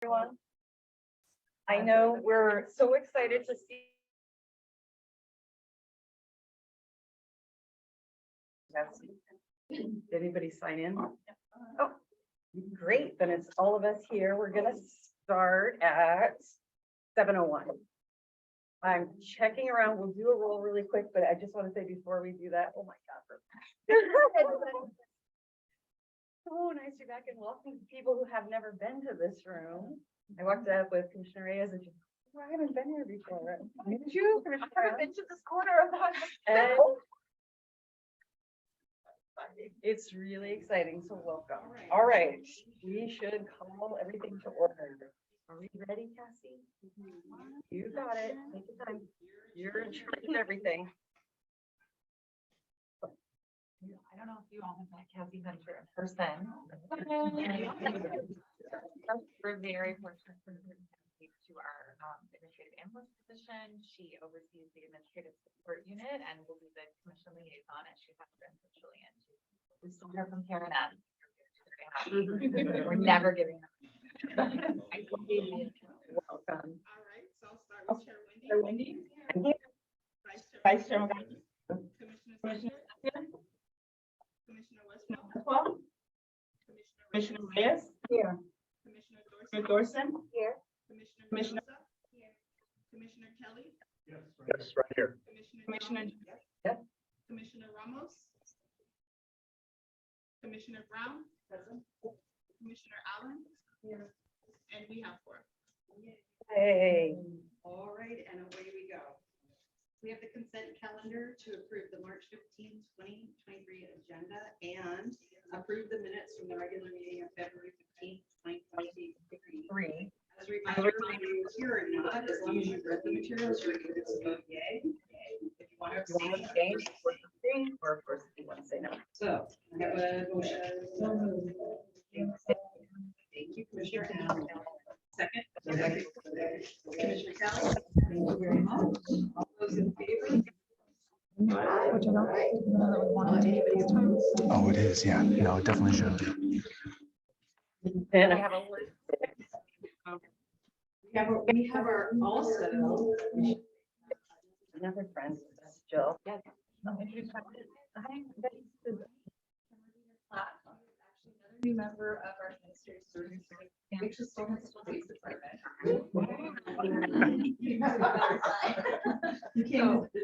Everyone. I know we're so excited to see. Did anybody sign in? Oh, great. Then it's all of us here. We're gonna start at 7:01. I'm checking around. We'll do a roll really quick, but I just want to say before we do that, oh my God. So nice to be back and welcome people who have never been to this room. I walked up with Commissioner Reyes and she, oh, I haven't been here before. Did you? I haven't been to this corner of the house. It's really exciting, so welcome. All right, we should call everything to order. Are we ready, Cassie? You got it. Take your time. You're in charge of everything. I don't know if you all have met Cassie Venture in person. We're very fortunate for her to our administrative analyst position. She oversees the administrative support unit and will be the commission liaison, as she has been officially in. We still hear from Karen Ann. We're never giving her. Welcome. All right, so I'll start with Chair Wendy. Vice Chair. Commissioner Westphal. Well, Commissioner Reyes. Here. Commissioner Dorson. Here. Commissioner Mendoza. Commissioner Kelly. Yes, right here. Commissioner Yes. Commissioner Ramos. Commissioner Brown. Commissioner Allen. And we have 4. Hey. All right, and away we go. We have the consent calendar to approve the March 15, 2023 agenda and approve the minutes from the regular meeting of February 15, 2023. As a reminder, whether you're here or not, as long as you've read the materials, you're good to vote yay. If you want to abstain, Or of course, if you want to say no. so I have a motion. Thank you, Commissioner Allen. Second. Commissioner Kelly. Thank you very much. All those in favor? Oh, it is. Yeah. No, it definitely should. And We have a list. We have our also. another friend, Jill. Yes. I'll introduce her. Hi, Betty. New member of our administrative services, which is still in the police department. So,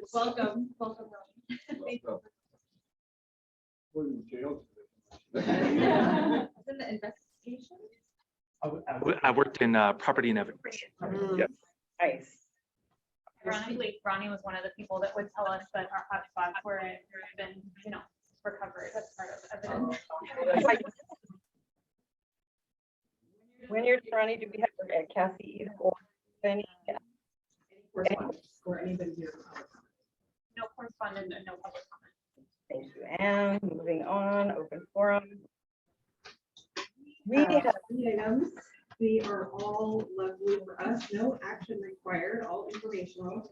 welcome. In the investigation. I worked in property and evidence. Yes. Nice. Ironically, Ronnie was one of the people that would tell us that our hotspots were been, recovered as part of evidence. When you're trying to be Cassie or any, Or anybody here. No correspondence and no public comment. thank you. And moving on, open forum. We have Items, they are all lovely for us, no action required, all informational.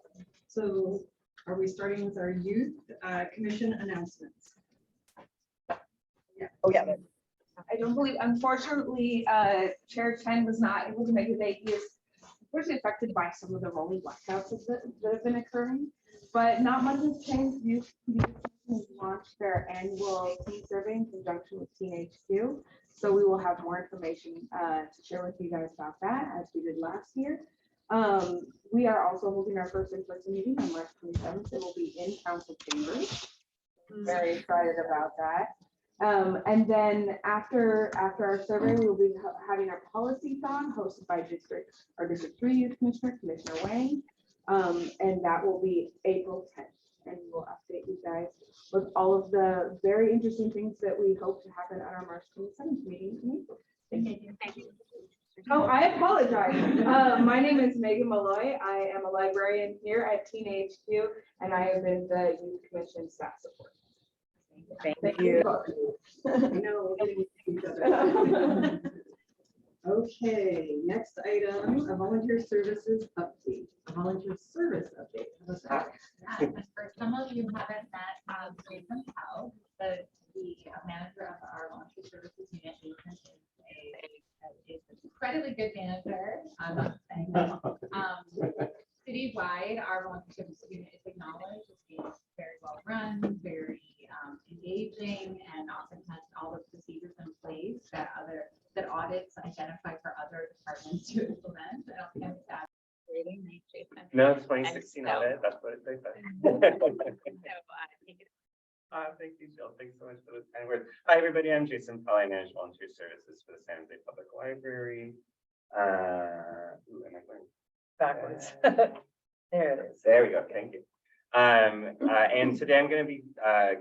So are we starting with our youth commission announcements? oh yeah, I don't believe, unfortunately, Chair Chen was not able to make a date. He is unfortunately affected by some of the rolling blackouts that have been occurring, but not much has changed. Youth launched their annual teen survey in conjunction with Teen HQ. So we will have more information to share with you guys about that as we did last year. We are also holding our first in-person meeting on March 27th. It will be in council chambers. Very excited about that. And then after our survey, we will be having our policy-thon hosted by our District 3 Youth Commissioner, Commissioner Wang. And that will be April 10th. And we will update you guys with all of the very interesting things that we hope to happen at our March 27th meeting in April. Thank you. Oh, I apologize. My name is Megan Malloy. I am a librarian here at Teen HQ, and I have been the Youth Commission staff support. thank you. I know. we're getting to each other. Okay, next item, a volunteer services update, a volunteer service update. How was that? For some of you haven't met Jason Howe, the manager of our volunteer services unit. Jason is incredibly good good manager. I'm not saying that. Citywide, our volunteer unit is acknowledged as being very well run, very engaging, and often has all the procedures in place that audits identify for other departments to implement. I don't think that's Rating, right, Jason? No, 2016 so- audit, that's what they said. So, take it. Thank you, Jill. Thanks so much for the kind words. Hi, everybody. I'm Jason Pell. I manage volunteer services for the San Jose Public Library. Am I going Backwards. There it is. There we go. Thank you. And today I'm going to be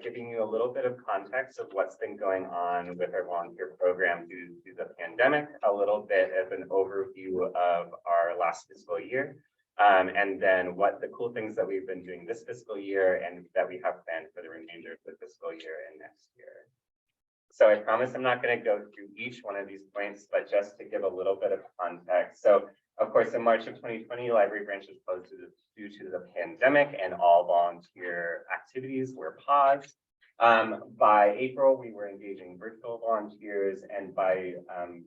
giving you a little bit of context of what's been going on with our volunteer program due to the pandemic, a little bit of an overview of our last fiscal year, and then what the cool things that we've been doing this fiscal year and that we have planned for the remainder of the fiscal year and next year. So I promise I'm not going to go through each one of these points, but just to give a little bit of context. So of course, in March of 2020, library branches closed due to the pandemic and all volunteer activities were paused. By April, we were engaging virtual volunteers, and by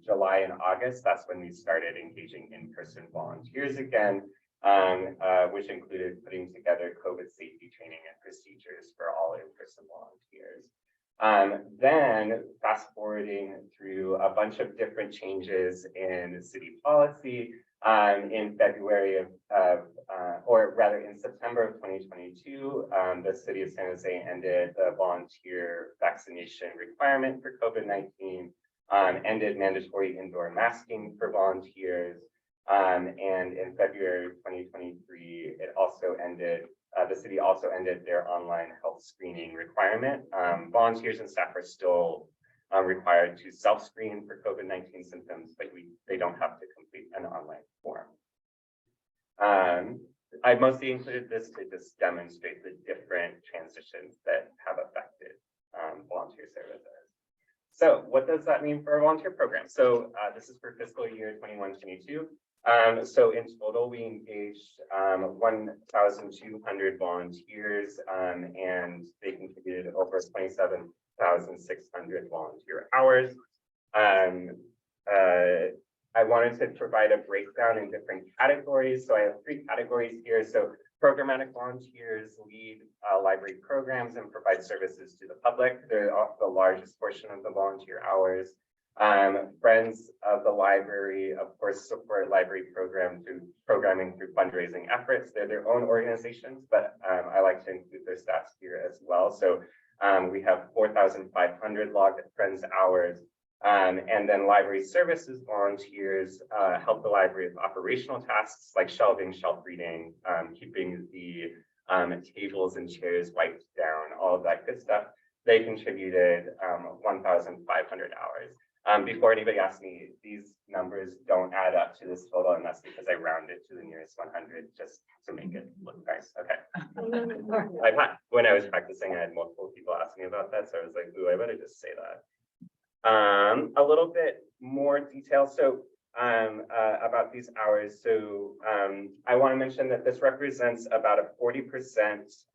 July and August, that's when we started engaging in-person volunteers again, which included putting together COVID safety training and procedures for all in-person volunteers. Then fast forwarding through a bunch of different changes in city policy, in February or rather in September of 2022, the city of San Jose ended the volunteer vaccination requirement for COVID-19, ended mandatory indoor masking for volunteers. And in February of 2023, it also ended, the city also ended their online health screening requirement. Volunteers and staff are still required to self-screen for COVID-19 symptoms, but they don't have to complete an online form. I mostly included this to just demonstrate the different transitions that have affected volunteer services. So what does that mean for our volunteer program? So this is for fiscal year 21-22. So in total, we engaged 1,200 volunteers, and they contributed over 27,600 volunteer hours. I wanted to provide a breakdown in different categories. So I have 3 categories here. So programmatic volunteers lead library programs and provide services to the public. They're the largest portion of the volunteer hours. Friends of the library, of course, support library programming through fundraising efforts. They're their own organizations, but I like to include their stats here as well. So we have 4,500 logged Friends hours. And then library services volunteers help the library with operational tasks like shelving, shelf reading, keeping the tables and chairs wiped down, all of that good stuff. They contributed 1,500 hours. Before anybody asks me, these numbers don't add up to this total, and that's because I rounded to the nearest 100 just to make it look nice. Okay. When I was practicing, I had multiple people ask me about that, so I was like, ooh, I better just say that. A little bit more detail. So about these hours. So I want to mention that this represents about a 40%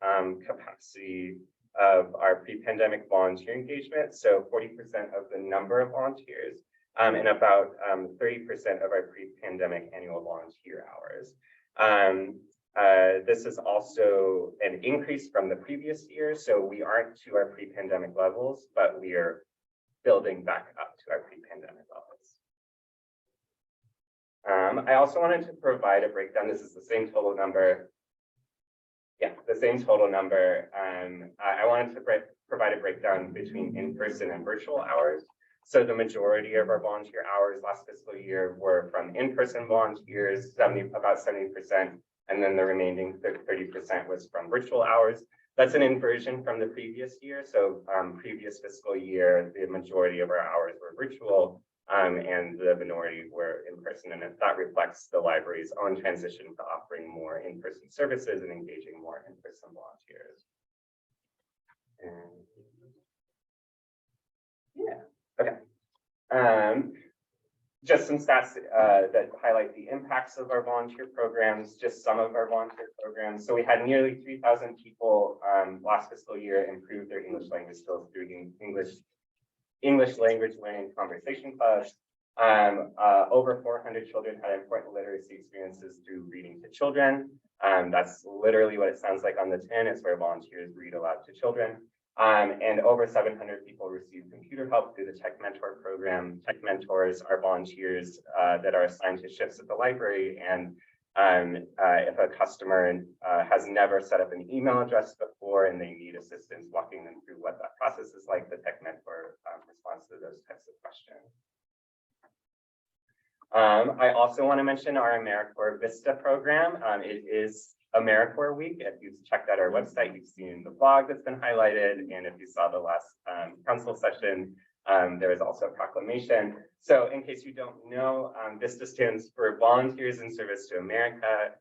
capacity of our pre-pandemic volunteer engagement. So 40% of the number of volunteers and about 30% of our pre-pandemic annual volunteer hours. This is also an increase from the previous year. So we aren't to our pre-pandemic levels, but we are building back up to our pre-pandemic levels. I also wanted to provide a breakdown. This is the same total number. Yeah, the same total number. I wanted to provide a breakdown between in-person and virtual hours. So the majority of our volunteer hours last fiscal year were from in-person volunteers, about 70%, and then the remaining 30% was from virtual hours. That's an inversion from the previous year. So previous fiscal year, the majority of our hours were virtual and the minority were in person. And that reflects the library's own transition to offering more in-person services and engaging more in-person volunteers. And yeah, okay. Just some stats that highlight the impacts of our volunteer programs, just some of our volunteer programs. So we had nearly 3,000 people last fiscal year improve their English language skills through English language learning conversation clubs. Over 400 children had important literacy experiences through reading to children. That's literally what it sounds like on the tin. It's where volunteers read aloud to children. And over 700 people received computer help through the Tech Mentor program. Tech Mentors are volunteers that are assigned to shifts at the library. And if a customer has never set up an email address before and they need assistance walking them through what that process is like, the Tech Mentor responds to those types of questions. I also want to mention our AmeriCorps Vista program. It is AmeriCorps Week. If you've checked out our website, you've seen the blog that's been highlighted. And if you saw the last council session, there is also a proclamation. So in case you don't know, Vista stands for Volunteers in Service to America.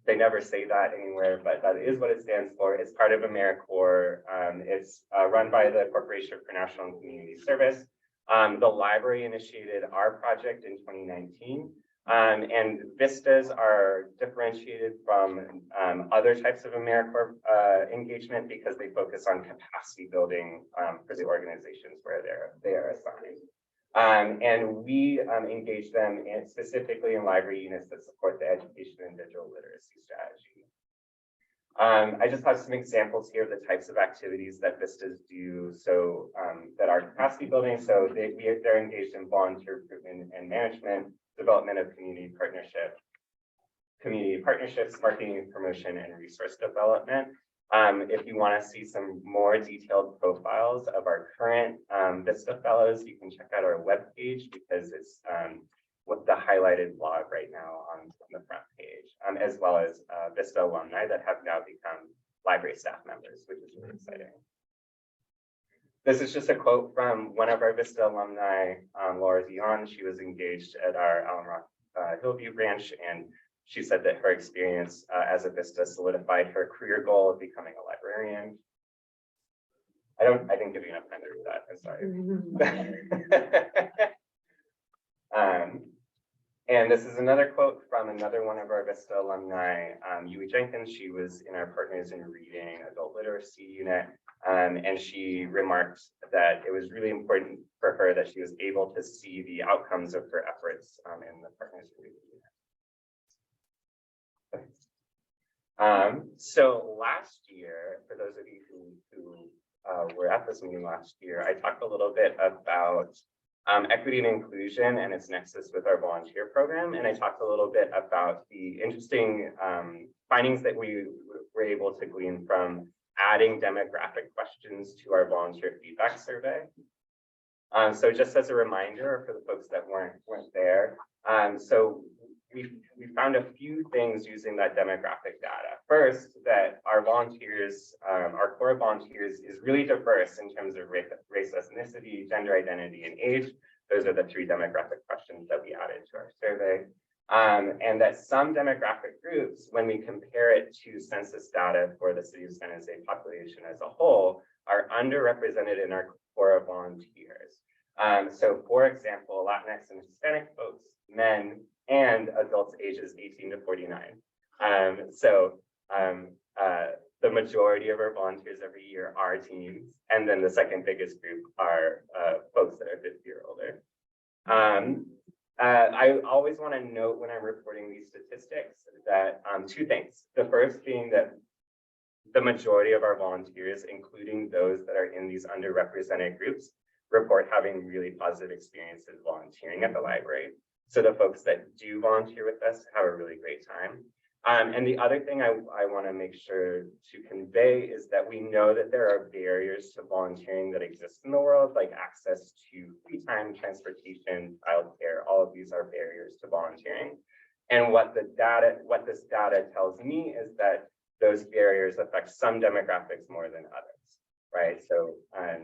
They never say that anywhere, but that is what it stands for. It's part of AmeriCorps. It's run by the Corporation for National and Community Service. The library initiated our project in 2019. And Vistas are differentiated from other types of AmeriCorps engagement because they focus on capacity building for the organizations where they are assigned. And we engage them specifically in library units that support the education and digital literacy strategy. I just have some examples here of the types of activities that Vistas do, so that are capacity building. So they're engaged in volunteer recruitment and management, development of community partnerships, marketing, promotion, and resource development. If you want to see some more detailed profiles of our current Vista fellows, you can check out our webpage because it's with the highlighted blog right now on the front page, as well as Vista alumni that have now become library staff members, which is really exciting. This is just a quote from one of our Vista alumni, Laura Dion. She was engaged at our Allen Rock Hillview branch, and she said that her experience as a Vista solidified her career goal of becoming a librarian. I didn't give you enough time to read that, I'm sorry. And this is another quote from another one of our Vista alumni, Yui Jenkins. She was in our Partners in Reading Adult Literacy unit. And she remarked that it was really important for her that she was able to see the outcomes of her efforts in the Partners in Reading unit. So last year, for those of you who were at this meeting last year, I talked a little bit about equity and inclusion and its nexus with our volunteer program. And I talked a little bit about the interesting findings that we were able to glean from adding demographic questions to our volunteer feedback survey. So just as a reminder for the folks that weren't there, so we found a few things using that demographic data. First, that our volunteers, our core volunteers is really diverse in terms of race, ethnicity, gender identity, and age. Those are the 3 demographic questions that we added to our survey. And that some demographic groups, when we compare it to census data for the city of San Jose population as a whole, are underrepresented in our core volunteers. So for example, Latinx and Hispanic folks, men, and adults ages 18 to 49. The majority of our volunteers every year are teens. And then the second biggest group are folks that are 50 or older. I always want to note when I'm reporting these statistics that 2 things. The first being that the majority of our volunteers, including those that are in these underrepresented groups, report having really positive experiences volunteering at the library. So the folks that do volunteer with us have a really great time. And the other thing I want to make sure to convey is that we know that there are barriers to volunteering that exist in the world, like access to free time, transportation, childcare. All of these are barriers to volunteering. And what this data tells me is that those barriers affect some demographics more than others, right? So I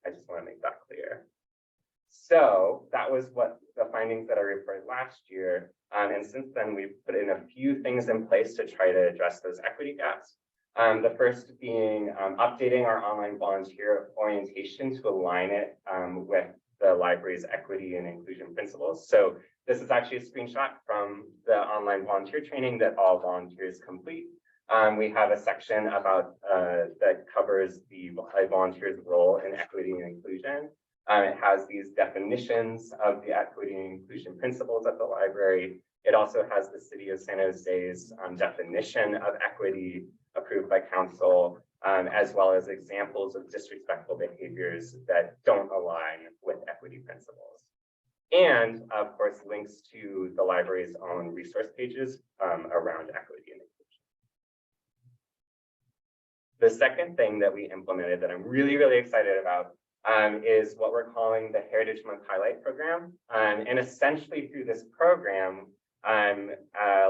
just want to make that clear. So that was what the findings that I reported last year. And since then, we've put in a few things in place to try to address those equity gaps. The first being updating our online volunteer orientation to align it with the library's equity and inclusion principles. So this is actually a screenshot from the online volunteer training that all volunteers complete. We have a section about that covers the volunteer's role in equity and inclusion. It has these definitions of the equity and inclusion principles at the library. It also has the City of San Jose's definition of equity approved by council, as well as examples of disrespectful behaviors that don't align with equity principles. And of course, links to the library's own resource pages around equity and inclusion. The second thing that we implemented that I'm really, really excited about is what we're calling the Heritage Month Highlight Program. And essentially through this program,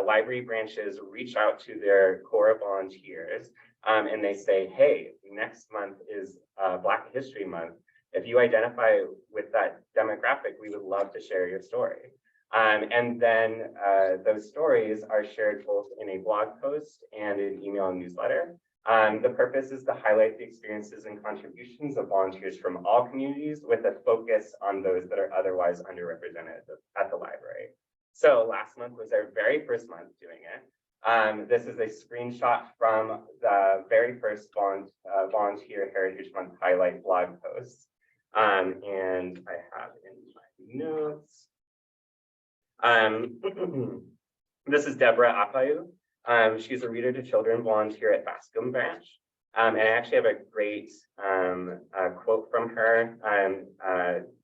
library branches reach out to their core volunteers and they say, hey, next month is Black History Month. If you identify with that demographic, we would love to share your story. And then those stories are shared both in a blog post and an email newsletter. The purpose is to highlight the experiences and contributions of volunteers from all communities with a focus on those that are otherwise underrepresented at the library. So last month was our very first month doing it. This is a screenshot from the very first volunteer Heritage Month highlight blog post. And I have in my notes. This is Deborah Apayu. She's a Reader to Children volunteer at Bascom Branch. And I actually have a great quote from her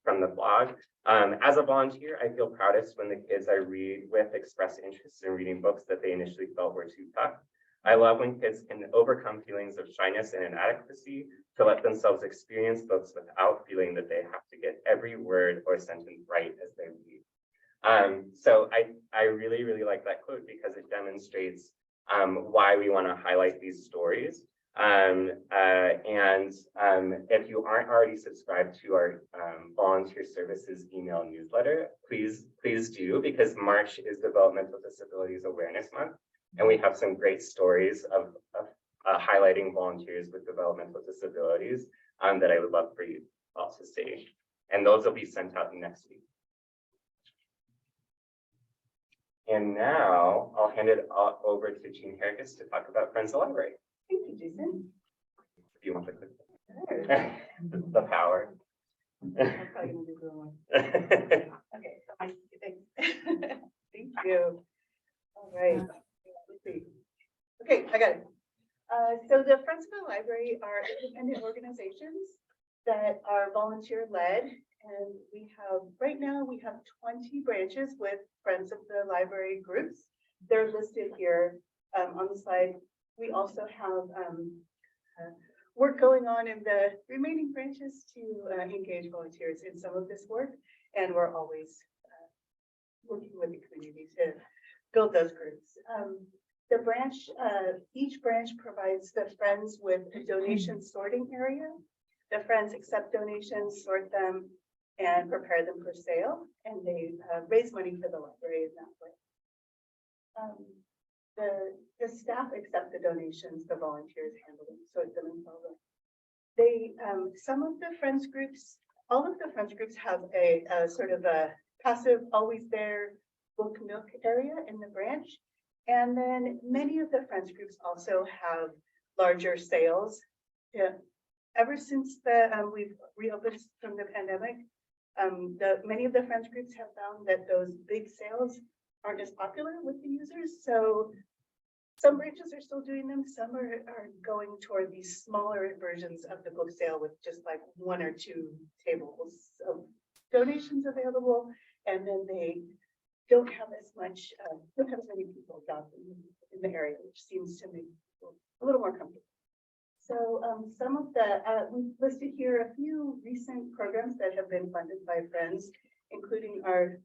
from the blog. As a volunteer, I feel proudest when the kids I read with express interest in reading books that they initially felt were too tough. I love when kids can overcome feelings of shyness and inadequacy to let themselves experience books without feeling that they have to get every word or sentence right as they read. So I really, really like that quote because it demonstrates why we want to highlight these stories. If you aren't already subscribed to our volunteer services email newsletter, please do, because March is Developmental Disabilities Awareness Month. And we have some great stories of highlighting volunteers with developmental disabilities that I would love for you all to see. And those will be sent out next week. And now I'll hand it over to Jean Hergus to talk about Friends of the Library. Thank you, Jason. If you want to click Sure. the power. I'm probably gonna do the wrong one. Okay, thanks. Thank you. All right. Let's see. Okay, I got it. So the Friends of the Library are independent organizations that are volunteer led. And we have, right now, we have 20 branches with Friends of the Library groups. They're listed here on the slide. We also have work going on in the remaining branches to engage volunteers in some of this work. And we're always working with the community to build those groups. The branch, each branch provides the Friends with a donation sorting area. The Friends accept donations, sort them, and prepare them for sale, and they raise money for the library in that way. The staff accept the donations, the volunteers handle them, sort them and sell them. They, some of the Friends groups, all of the Friends groups have a sort of a passive, always there book nook area in the branch. And then many of the Friends groups also have larger sales. Yeah. Ever since we've reopened from the pandemic, many of the Friends groups have found that those big sales aren't as popular with the users. So some branches are still doing them. Some are going toward these smaller versions of the book sale with just like 1 or 2 tables of donations available. And then they don't have as much, don't have as many people shopping in the area, which seems to make people a little more comfortable. So some of the, we've listed here a few recent programs that have been funded by Friends, including our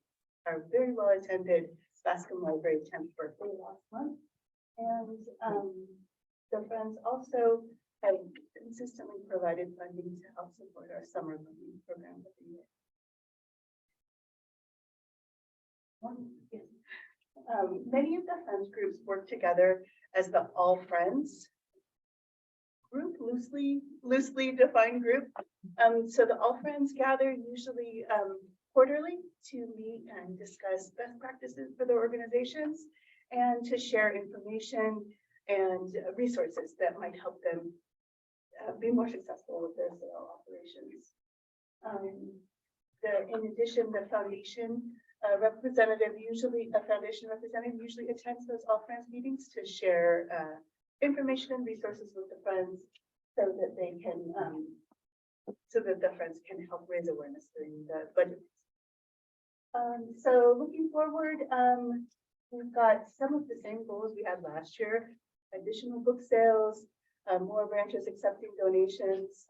very well attended Bascom Library 10th birthday last month. And the Friends also have consistently provided funding to help support our summer learning program of the year. Many of the Friends groups work together as the All Friends group, loosely defined group. So the All Friends gather usually quarterly to meet and discuss best practices for their organizations and to share information and resources that might help them be more successful with their sale operations. In addition, the foundation a foundation representative usually attends those All Friends meetings to share information and resources with the friends so that they can, so that the friends can help raise awareness during the budget. So looking forward, we've got some of the same goals we had last year, additional book sales, more branches accepting donations.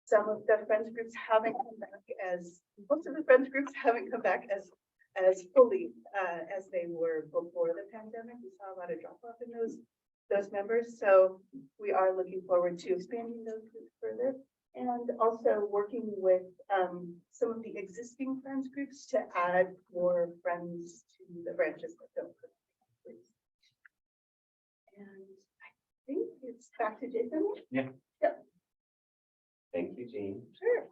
Some of the friends groups haven't come back most of the friends groups haven't come back as fully as they were before the pandemic. We saw a lot of drop off in those members. So we are looking forward to expanding those groups further and also working with some of the existing friends groups to add more friends to the branches that don't. And I think it's back to Jason. Thank you, Jean. Sure.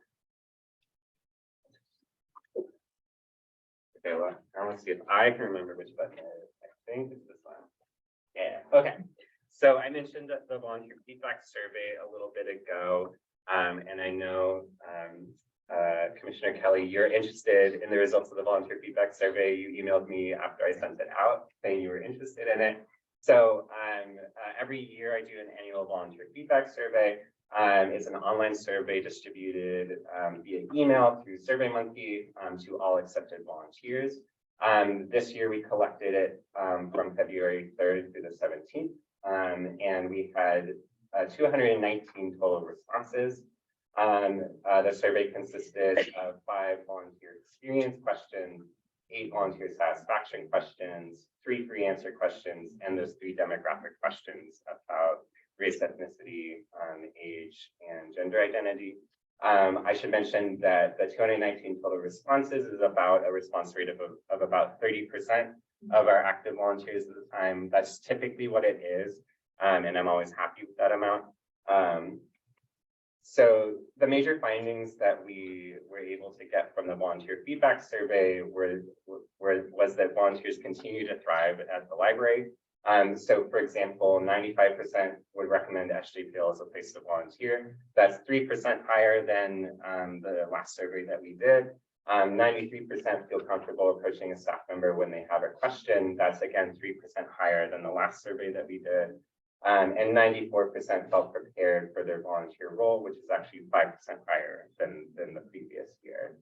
Okay, well, I want to see if I can remember which button it is. I think it's this one. Yeah, okay. So I mentioned that the volunteer feedback survey a little bit ago. And I know Commissioner Kelly, you're interested in the results of the volunteer feedback survey. You emailed me after I sent it out saying you were interested in it. So every year I do an annual volunteer feedback survey. It's an online survey distributed via email through SurveyMonkey to all accepted volunteers. This year we collected it from February 3rd through the 17th. And we had 219 total responses. The survey consisted of 5 volunteer experience questions, 8 volunteer satisfaction questions, 3 free answer questions, and those 3 demographic questions about race, ethnicity, age, and gender identity. I should mention that the 219 total responses is about a response rate of about 30% of our active volunteers at the time. That's typically what it is, and I'm always happy with that amount. So the major findings that we were able to get from the volunteer feedback survey was that volunteers continue to thrive at the library. So for example, 95% would recommend Edgertonville as a place to volunteer. That's 3% higher than the last survey that we did. 93% feel comfortable approaching a staff member when they have a question. That's again 3% higher than the last survey that we did. And 94% felt prepared for their volunteer role, which is actually 5% higher than the previous year.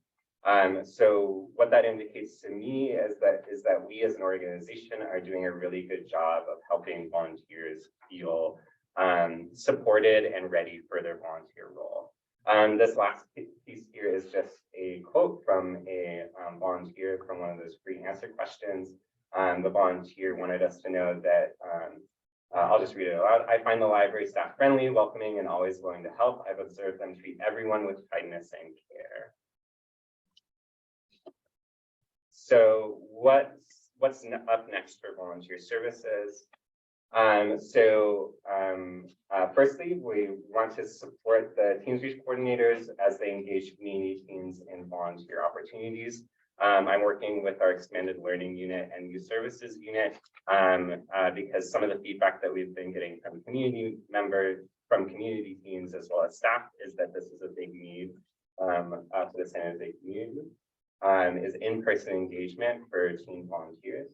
So what that indicates to me is that we as an organization are doing a really good job of helping volunteers feel supported and ready for their volunteer role. This last piece here is just a quote from a volunteer from one of those free answer questions. The volunteer wanted us to know that, I'll just read it aloud. I find the library staff friendly, welcoming, and always willing to help. I've observed them treat everyone with kindness and care. So what's up next for volunteer services? Firstly, we want to support the Teams Reach coordinators as they engage community teams in volunteer opportunities. I'm working with our expanded learning unit and youth services unit because some of the feedback that we've been getting from community members, from community teams as well as staff is that this is a big need for the San Jose community. Is in-person engagement for teen volunteers.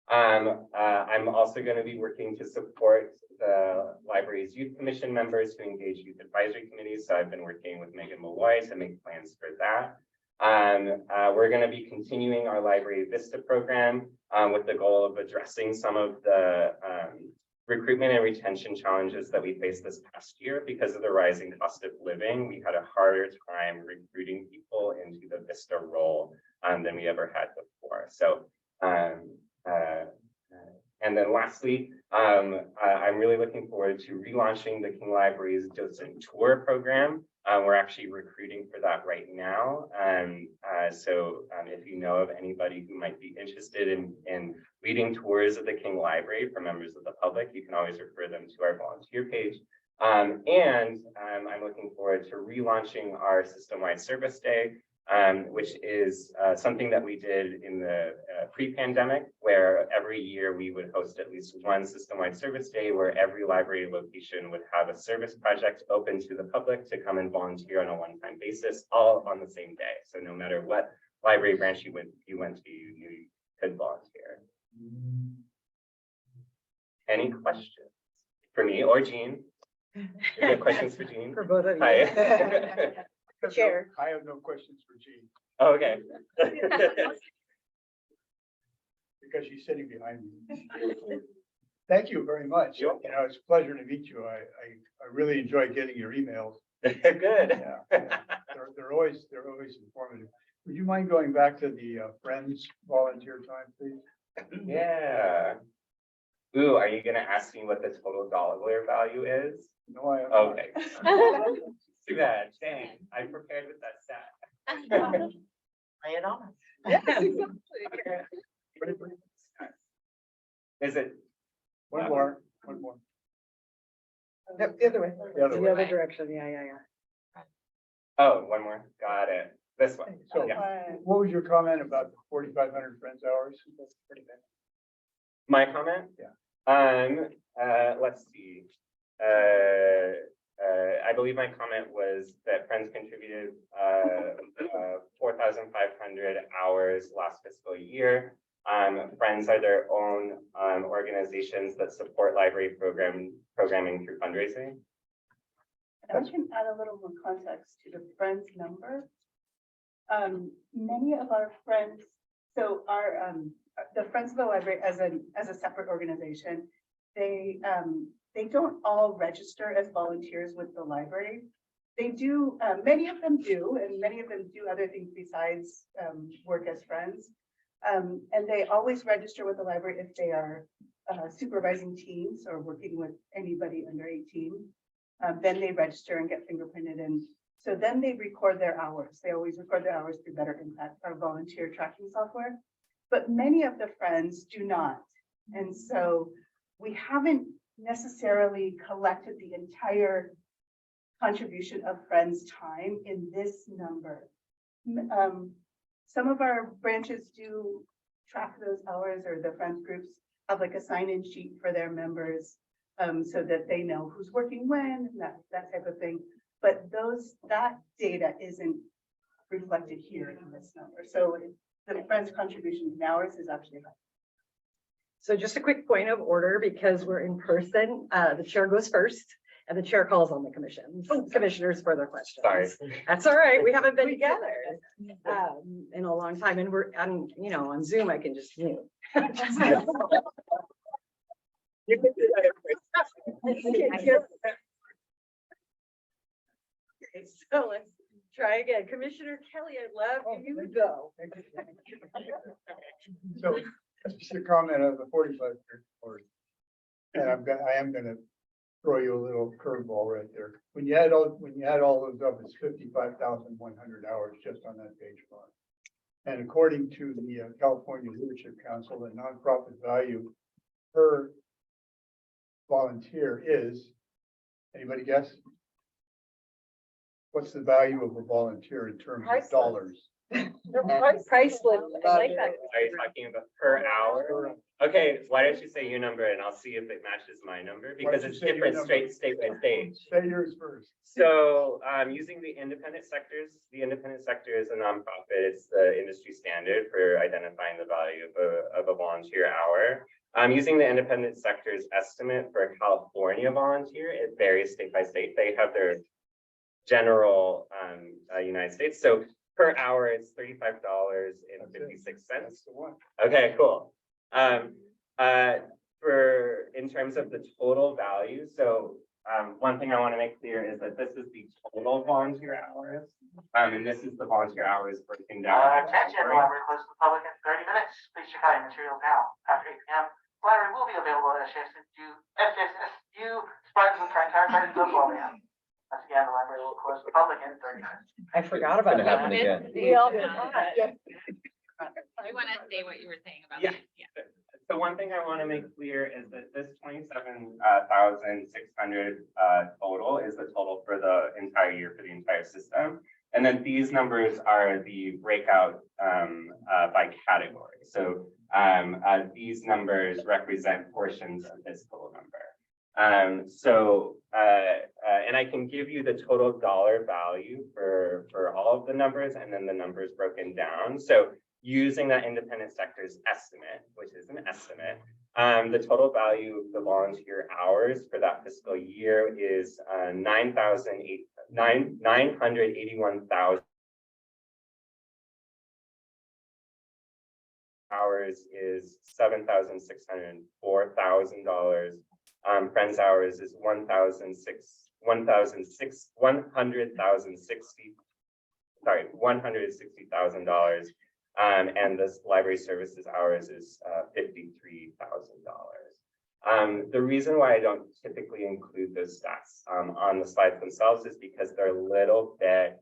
I'm also going to be working to support the library's youth commission members who engage youth advisory committees. So I've been working with Megan Malloy to make plans for that. We're going to be continuing our Library Vista program with the goal of addressing some of the recruitment and retention challenges that we faced this past year. Because of the rising cost of living, we had a harder time recruiting people into the Vista role than we ever had before. So, and then lastly, I'm really looking forward to relaunching the King Library's docent tour program. We're actually recruiting for that right now. So if you know of anybody who might be interested in leading tours of the King Library for members of the public, you can always refer them to our volunteer page. I'm looking forward to relaunching our system-wide service day. which is something that we did in the pre-pandemic, where every year we would host at least one system-wide service day where every library location would have a service project open to the public to come and volunteer on a one-time basis, all on the same day. So no matter what library branch you went to, you could volunteer. Any questions for me or Jean? Do you have questions for Jean? For both of you. Hi. Chair. I have no questions for Jean, Okay. because she's sitting behind me. Thank you very much. You're You know, it's a pleasure to meet you. I really enjoy getting your emails. Good. Yeah, yeah. They're always informative. Would you mind going back to the Friends volunteer time, please? Yeah. Ooh, are you gonna ask me what the total dollar value is? No, I. Okay. Too bad. Dang, I prepared with that stat. Lay it on. Is it? One more. The other way. The other The way. other direction, yeah. Oh, one more. Got it. This one. So Yeah. what was your comment about the 4,500 Friends hours? My comment? Yeah. Let's see. I believe my comment was that Friends contributed 4,500 hours last fiscal year. Friends are their own organizations that support library programming through fundraising. And I can add a little more context to the Friends number. Many of our friends, so the Friends of the Library as a separate organization, they don't all register as volunteers with the library. They do, many of them do, and many of them do other things besides work as friends. And they always register with the library if they are supervising teams or working with anybody under 18. Then they register and get fingerprinted, and so then they record their hours. They always record their hours through Better Impact, our volunteer tracking software. But many of the friends do not. And so we haven't necessarily collected the entire contribution of Friends time in this number. Some of our branches do track those hours, or the Friends groups have like a sign-in sheet for their members, so that they know who's working when, that type of thing. But that data isn't reflected here in this number. So the Friends contribution in hours is actually high. So just a quick point of order, because we're in person, the chair goes first and the chair calls on the commissioners for their questions. Sorry. That's all right. We haven't been together in a long time, and we're on Zoom. I can just mute. You can do that. Okay, so let's try again. Commissioner Kelly, I'd love you to go. So just a comment on the 4,500 hours. And I am gonna throw you a little curveball right there. When you add all those up, it's 55,100 hours just on that page one. And according to the California Leadership Council, the nonprofit value per volunteer is, anybody guess? What's the value of a volunteer in terms of dollars? Priceless. I like that. Are you talking about per hour? Okay, why don't you say your number and I'll see if it matches my number, because don't you it's say your different number? state by state. Say yours first. So using the independent sector is a nonprofit. It's the industry standard for identifying the value of a volunteer hour. Using the independent sector's estimate for a California volunteer, it varies state by state. They have their general United States. So per hour, it's $35.56. That's the one. Okay, cool. In terms of the total value, so one thing I want to make clear is that this is the total volunteer hours. And this is the volunteer hours broken down. Attention, library closes to the public in 30 minutes. Please check out your materials now. After 8 p.m., the library will be available at SSU Spartans and entire gardens of Lothian. Once again, the library will close to the public in 30 minutes. I forgot about Gonna happen that. again. We all did. You want to say what you were saying about Yeah. that? Yeah. So one thing I want to make clear is that this 27,600 total is the total for the entire year for the entire system. And then these numbers are the breakout by category. So these numbers represent portions of this total number. And I can give you the total dollar value for all of the numbers and then the numbers broken down. So using that independent sector's estimate, which is an estimate, the total value of the volunteer hours for that fiscal year is 981,000 hours is $7,604,000. Friends hours is 160,000. And this library services hours is $53,000. The reason why I don't typically include those stats on the slides themselves is because they're a little bit,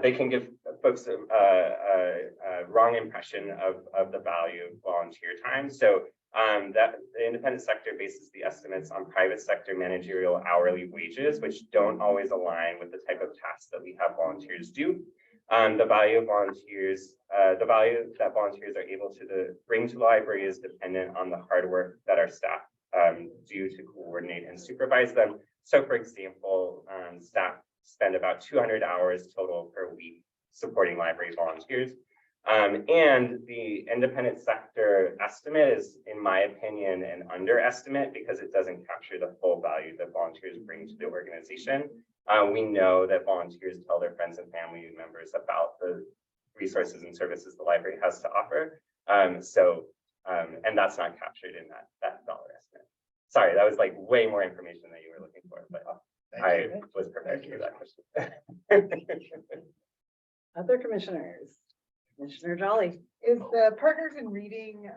they can give folks a wrong impression of the value of volunteer time. So that the independent sector bases the estimates on private sector managerial hourly wages, which don't always align with the type of tasks that we have volunteers do. The value of volunteers, the value that volunteers are able to bring to the library is dependent on the hard work that our staff do to coordinate and supervise them. So for example, staff spend about 200 hours total per week supporting library volunteers. And the independent sector estimate is, in my opinion, an underestimate because it doesn't capture the full value that volunteers bring to the organization. We know that volunteers tell their friends and family members about the resources and services the library has to offer. And that's not captured in that dollar estimate. Sorry, that was like way more information than you were looking for, but I was prepared for that question. Other commissioners? Commissioner Jolly. Is the Partners in Reading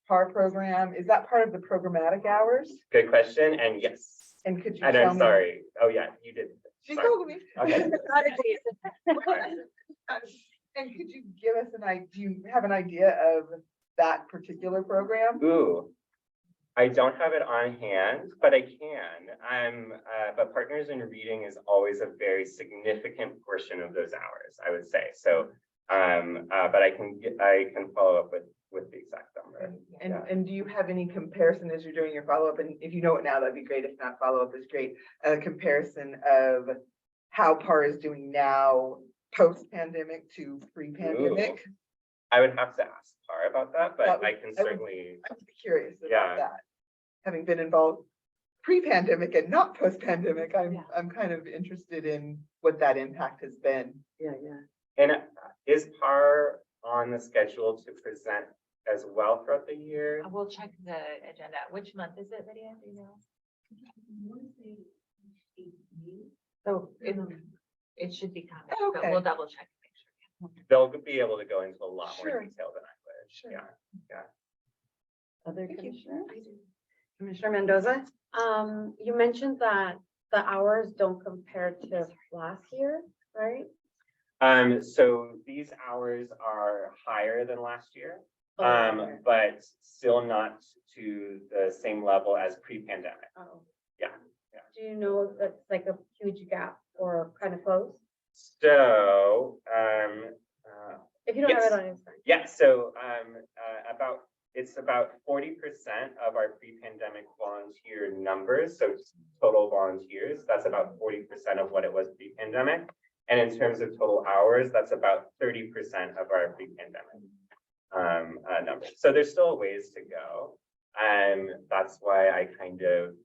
PAR program, is that part of the programmatic hours? Good question, and yes. And could you And tell I'm me? sorry. Oh yeah, you did. She Sorry. told me. Okay. And could you give us an idea, do you have an idea of that particular program? Ooh, I don't have it on hand, but I can. But Partners in Reading is always a very significant portion of those hours, I would say. So, but I can follow up with the exact number. And do you have any comparison as you're doing your follow-up? And if you know it now, that'd be great. If not, follow-up is great. A comparison of how PAR is doing now, post-pandemic to pre-pandemic. I would have to ask PAR about that, but That would- I can certainly. I'm curious Yeah. about that. Having been involved pre-pandemic and not post-pandemic, Yeah. I'm kind of interested in what that impact has been. Yeah. And is PAR on the schedule to present as well throughout the year? We'll check the agenda. Which month is it, Lydia? Do you know? So it should be coming, but Okay. we'll double check. to make sure. They'll be able to go into a lot more Sure. detail than I would. Sure. Yeah. Other commissioners? Commissioner Mendoza? You mentioned that the hours don't compare to last year, right? So these hours are higher than last year, Okay. but still not to the same level as pre-pandemic. Oh. Yeah. Do you know if that's like a huge gap or kind of close? So, If you don't have yes. it on, it's fine. yeah, so, it's about 40% of our pre-pandemic volunteer numbers, so total volunteers, that's about 40% of what it was pre-pandemic. And in terms of total hours, that's about 30% of our pre-pandemic numbers. So there's still a ways to go. That's why I kind of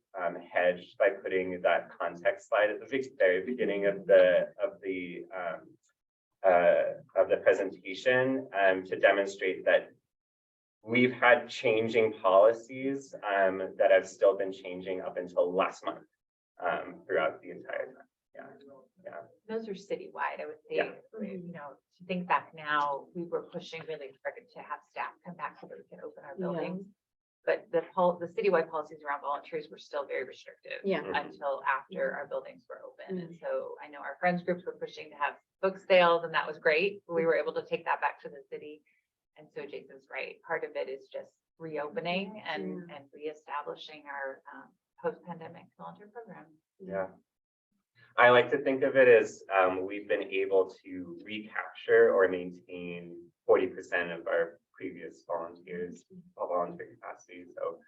hedged by putting that context slide at the very beginning of the presentation to demonstrate that we've had changing policies that have still been changing up until last month throughout the entire time. Yeah. Those are citywide, I would say. Yeah. You know, to think back now, we were pushing really hard to have staff come back so that we could open our buildings. But the citywide policies around volunteers were still very restrictive. Yeah. Until after our buildings were open. And so I know our friends groups were pushing to have book sales, and that was great. We were able to take that back to the city. And so Jason's right. Part of it is just reopening and reestablishing our post-pandemic volunteer program. Yeah. I like to think of it as, we've been able to recapture or maintain 40% of our previous volunteers, volunteer capacity. So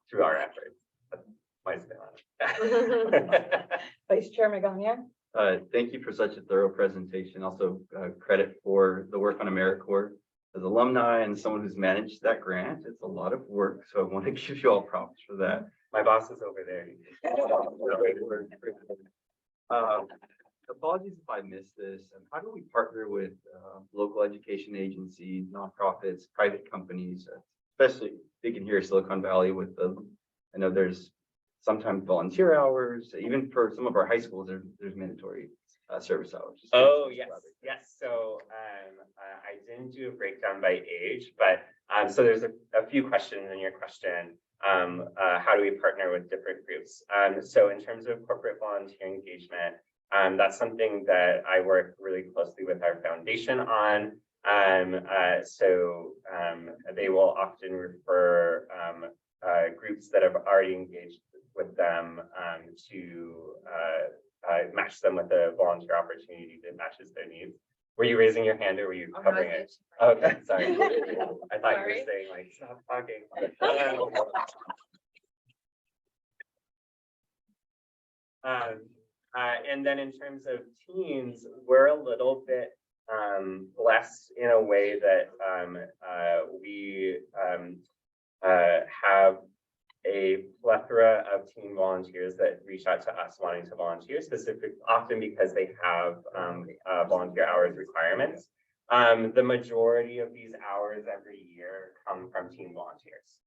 through our efforts, that's my spin on it. Vice Chair Magana. Thank you for such a thorough presentation. Also, credit for the work on AmeriCorps. As alumni and someone who's managed that grant, it's a lot of work. So I want to give you all props for that. My boss is over there. Apologies if I missed this. How do we partner with local education agencies, nonprofits, private companies, especially big in here, Silicon Valley with I know there's sometimes volunteer hours, even for some of our high schools, there's mandatory service hours. Just Oh, yes, yes. So I didn't do a breakdown by age, but so there's a few questions in your question. How do we partner with different groups? So in terms of corporate volunteer engagement, that's something that I work really closely with our foundation on. So they will often refer groups that have already engaged with them to match them with a volunteer opportunity that matches their needs. Were you raising your hand or were you covering it? Okay, sorry. I thought you were saying like, stop talking. And then in terms of teens, we're a little bit blessed in a way that we have a plethora of teen volunteers that reach out to us wanting to volunteer, often because they have volunteer hours requirements. The majority of these hours every year come from teen volunteers,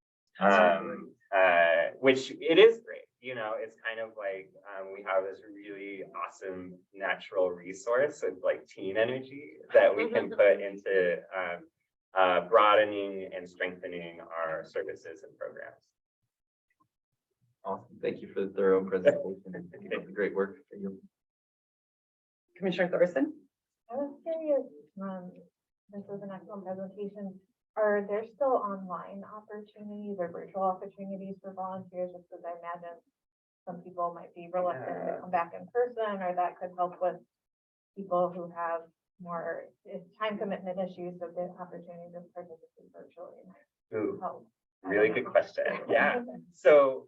which it is great. You know, it's kind of like we have this really awesome natural resource of like teen energy that we can put into broadening and strengthening our services and programs. Awesome. Thank you for the thorough presentation and keep up the great work. Commissioner Thorson. I was curious, this was an excellent presentation. Are there still online opportunities or virtual opportunities for volunteers? Just because I imagine some people might be reluctant to come back in person, or that could help with people who have more time commitment issues, so the opportunity to participate virtually might help. Really good question. Yeah. So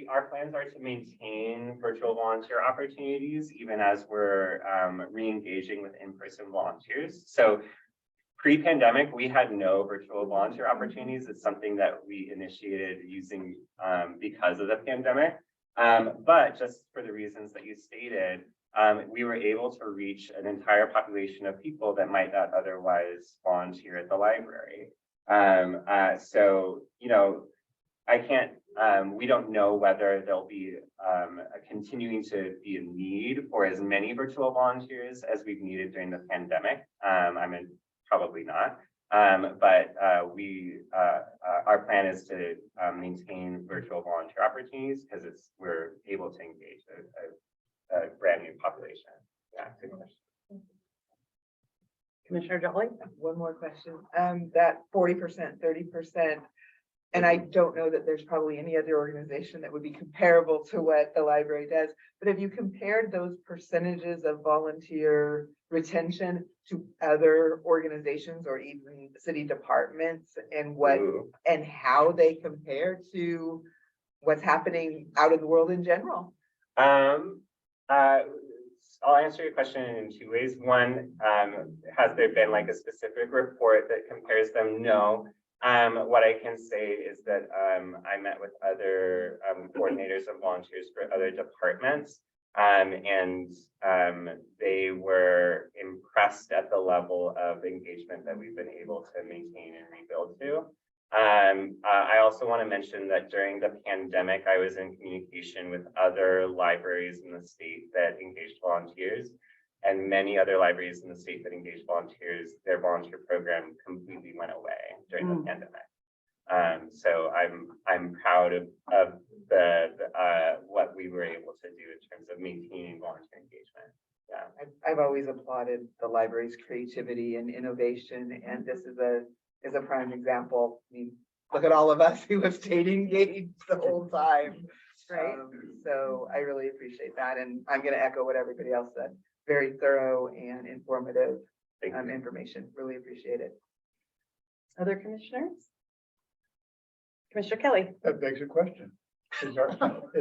our plans are to maintain virtual volunteer opportunities even as we're re-engaging with in-person volunteers. So pre-pandemic, we had no virtual volunteer opportunities. It's something that we initiated using because of the pandemic. But just for the reasons that you stated, we were able to reach an entire population of people that might not otherwise volunteer at the library. So, you know, I can't, we don't know whether there'll be continuing to be a need for as many virtual volunteers as we've needed during the pandemic. I mean, probably not. But our plan is to maintain virtual volunteer opportunities because we're able to engage a brand new population. Yeah, good question. Commissioner Jolly. One more question. That 40%, 30%, and I don't know that there's probably any other organization that would be comparable to what the library does, but have you compared those percentages of volunteer retention to other organizations or even city departments and and how they compare to what's happening out in the world in general? I'll answer your question in two ways. One, has there been like a specific report that compares them? No. What I can say is that I met with other coordinators and volunteers for other departments, and they were impressed at the level of engagement that we've been able to maintain and rebuild to. I also want to mention that during the pandemic, I was in communication with other libraries in the state that engaged volunteers, and many other libraries in the state that engaged volunteers, their volunteer program completely went away during the pandemic. So I'm proud of the what we were able to do in terms of maintaining volunteer engagement. Yeah, I've always applauded the library's creativity and innovation, and this is a prime example. I mean, look at all of us who have stayed engaged the whole time. Right. so I really appreciate that. And I'm gonna echo what everybody else said. Very thorough and informative Thank you. information. Really appreciate it. Other commissioners? Commissioner Kelly? That begs a question. Is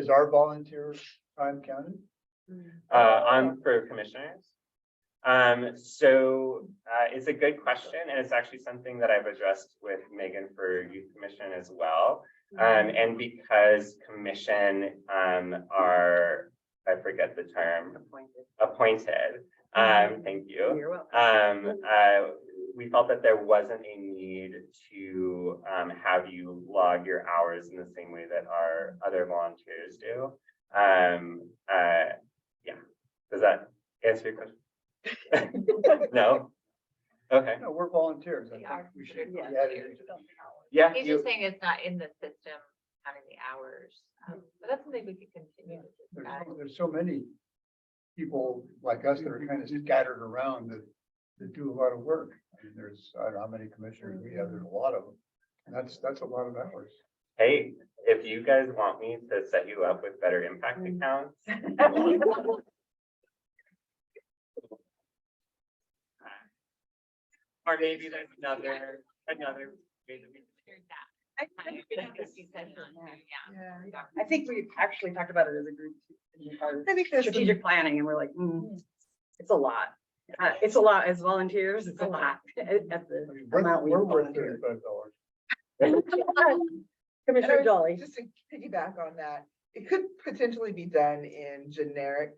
our volunteer time counted? On for commissioners. It's a good question, and it's actually something that I've addressed with Megan for Youth Commission as well. And because commission are, I forget the term, appointed. Thank you. You're welcome. We felt that there wasn't a need to have you log your hours in the same way that our other volunteers do. Yeah, does that answer your question? No? Okay. No, we're volunteers. I think we should be added into Yeah, He's you, just saying it's not in the system, counting the hours, but that's something we could continue. to discuss. There's so many people like us that are kind of scattered around that do a lot of work. I mean, there's, I don't know how many commissioners we have, there's a lot of them. And that's a lot of hours. hey, if you guys want me to set you up with better impact accounts. Or maybe there's another way that we. Here's that. You said, yeah. I think we've actually talked about it as a group. In our I think there's some- strategic planning, and we're like, it's a lot. It's a lot as volunteers, it's a lot at the I mean, amount we we're worth volunteer. $35. Commissioner Dolly. Just to piggyback on that, it could potentially be done in generic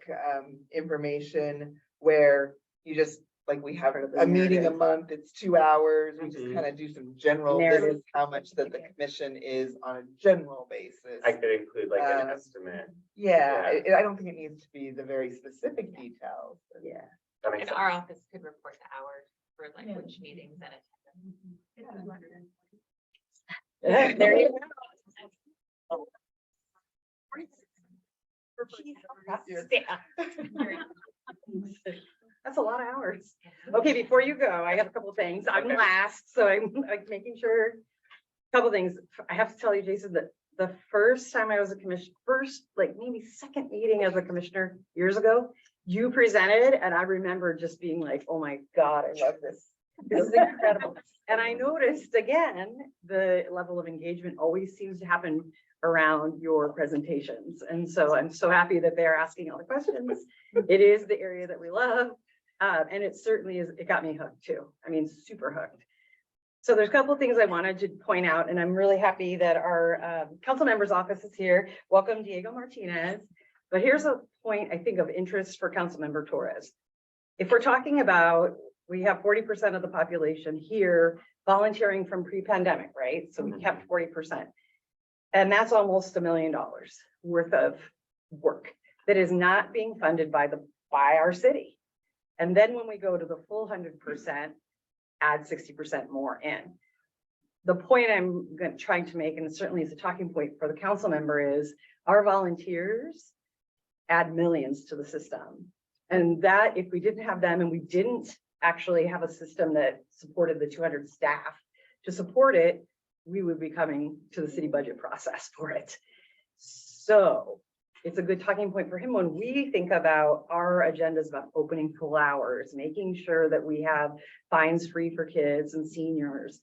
information where you just, like, we have a meeting a month, it's 2 hours, we just Mhm. kind of do some general, this Narrative. is how much that the commission is on a general basis. I could include like an Um, estimate. Yeah, I don't think it needs to be the very specific details. Yeah. That makes And sense. our office could report the hours for like which meetings and attendance. There you go. That's a lot of hours. Okay, before you go, I have a couple of things. I'm Okay. last, so I'm like making sure. Couple things. I have to tell you, Jason, that the first time I was a commissioner, like maybe second meeting as a commissioner years ago, you presented and I remember just being like, oh my God, I love this. This is incredible. And I noticed again, the level of engagement always seems to happen around your presentations. And so I'm so happy that they're asking all the questions. It is the area that we love. And it certainly is, it got me hooked too. I mean, super hooked. So there's a couple of things I wanted to point out, and I'm really happy that our council member's office is here. Welcome, Diego Martinez. But here's a point I think of interest for Councilmember Torres. If we're talking about, we have 40% of the population here volunteering from pre-pandemic, right? So we kept 40%. And that's almost $1 million worth of work that is not being funded by our city. And then when we go to the full 100%, add 60% more in. The point I'm trying to make, and certainly is a talking point for the council member, is our volunteers add millions to the system. And that if we didn't have them and we didn't actually have a system that supported the 200 staff to support it, we would be coming to the city budget process for it. So it's a good talking point for him when we think about our agendas about opening full hours, making sure that we have fines free for kids and seniors.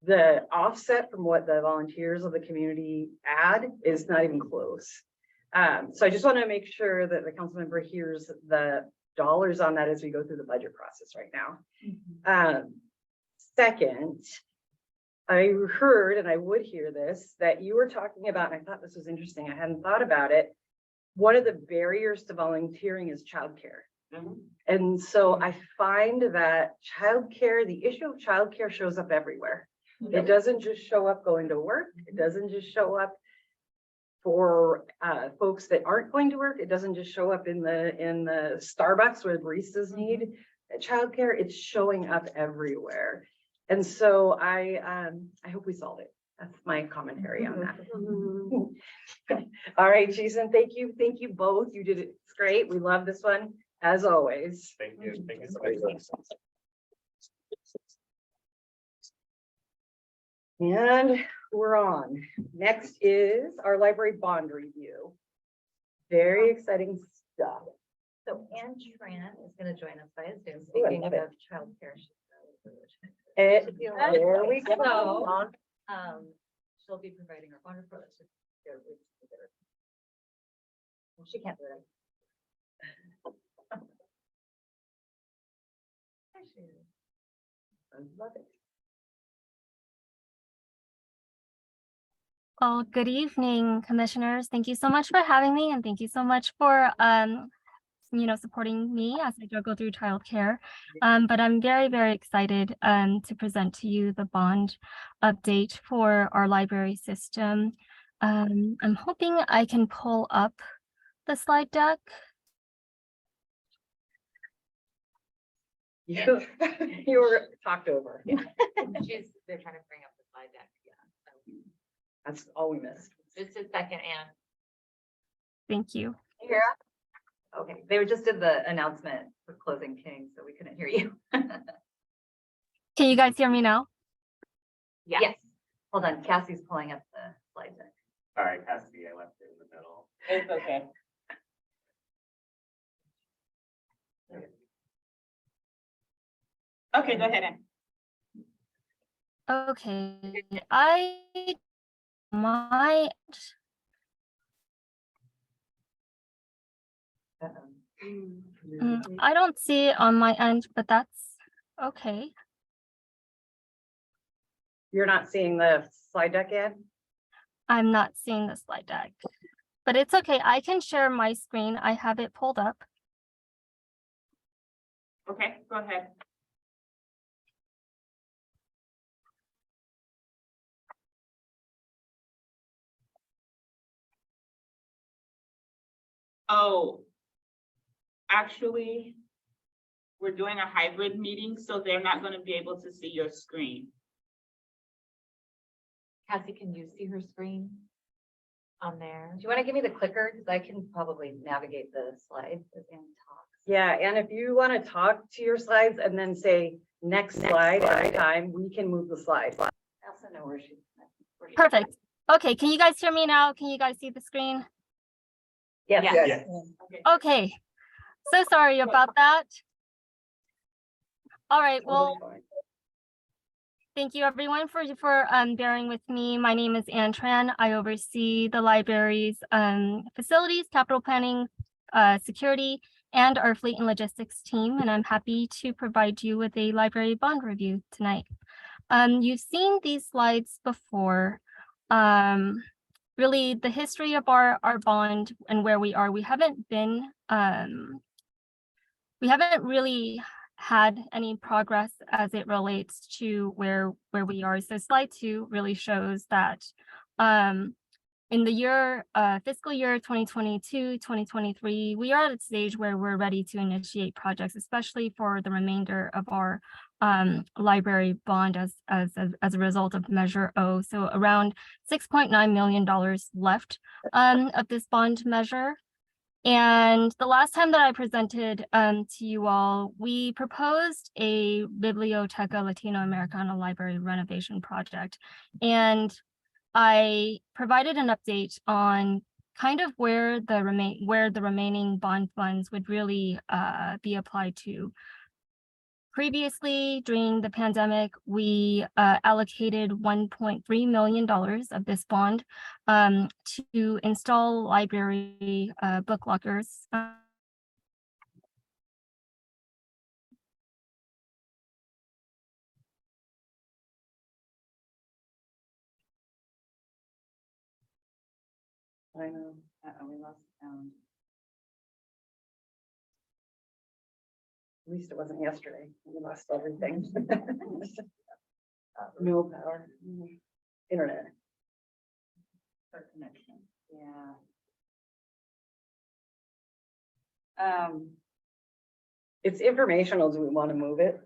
The offset from what the volunteers of the community add is not even close. So I just want to make sure that the council member hears the dollars on that as we go through the budget process right now. Second, I heard, and I would hear this, that you were talking about, and I thought this was interesting, I hadn't thought about it. One of the barriers to volunteering is childcare. And so I find that childcare, the issue of childcare shows up everywhere. It doesn't just show up going to work. It doesn't just show up for folks that aren't going to work. It doesn't just show up in the Starbucks where baristas need childcare. It's showing up everywhere. And so I hope we solve it. That's my commentary on that. All right, Jason, thank you. Thank you both. You did it. It's great. We love this one as always. Thank you. Thank you so much. And we're on. Next is our library bond review. Very exciting stuff. So Anne Tran is gonna join us by Zoom, Ooh, I speaking love of it. childcare. There we go. So, she'll be providing our wonderful. She can't do it. There she is. I love it. Well, good evening, commissioners. Thank you so much for having me and thank you so much for, supporting me as I juggle through childcare. But I'm very, very excited, to present to you the bond update for our library system. I'm hoping I can pull up the slide deck. You you were talked over. They're trying to bring up the slide deck, yeah. So, That's all we missed. just a second, Anne. Thank you. Here. Okay, they just did the announcement for closing King, so we couldn't hear you. Can you guys hear me now? Yes. Hold on, Cassie's pulling up the slide deck. Sorry, Cassidy, I left it in the middle. It's okay. Okay, go ahead, Ann. Okay, my I don't see it on my end, but that's okay. You're not seeing the slide deck yet? I'm not seeing the slide deck, but it's okay. I can share my screen. I have it pulled up. Okay, go ahead. Oh, actually, we're doing a hybrid meeting, so they're not going to be able to see your screen. Cassie, can you see her screen on there? Do you want to give me the clicker? Because I can probably navigate the slides as Anne talks. Yeah, and if you want to talk to your slides and then say next slide every time, we can move the slide. I also know where she's. Perfect. Okay, can you guys hear me now? Can you guys see the screen? Yes. Yes. Yes. Okay, so sorry about that. All right, well, thank you everyone for bearing with me. My name is Ann Tran. I oversee the library's facilities, capital planning, security, and our fleet and logistics team, and I'm happy to provide you with a library bond review tonight. You've seen these slides before. Really, the history of our bond and where we are, we haven't really had any progress as it relates to where we are. So slide 2 really shows that in the year fiscal year 2022-2023, we are at a stage where we're ready to initiate projects, especially for the remainder of our library bond as a result of Measure O. So around $6.9 million left of this bond measure. And the last time that I presented to you all, we proposed a Biblioteca Latinoamericana library renovation project. And I provided an update on kind of where the remaining bond funds would really be applied to. Previously, during the pandemic, we allocated $1.3 million of this bond to install library book lockers. I know, we lost sound. At least it wasn't yesterday. We lost everything. No power, internet. Or connection, yeah. It's informational. Do we want to move it?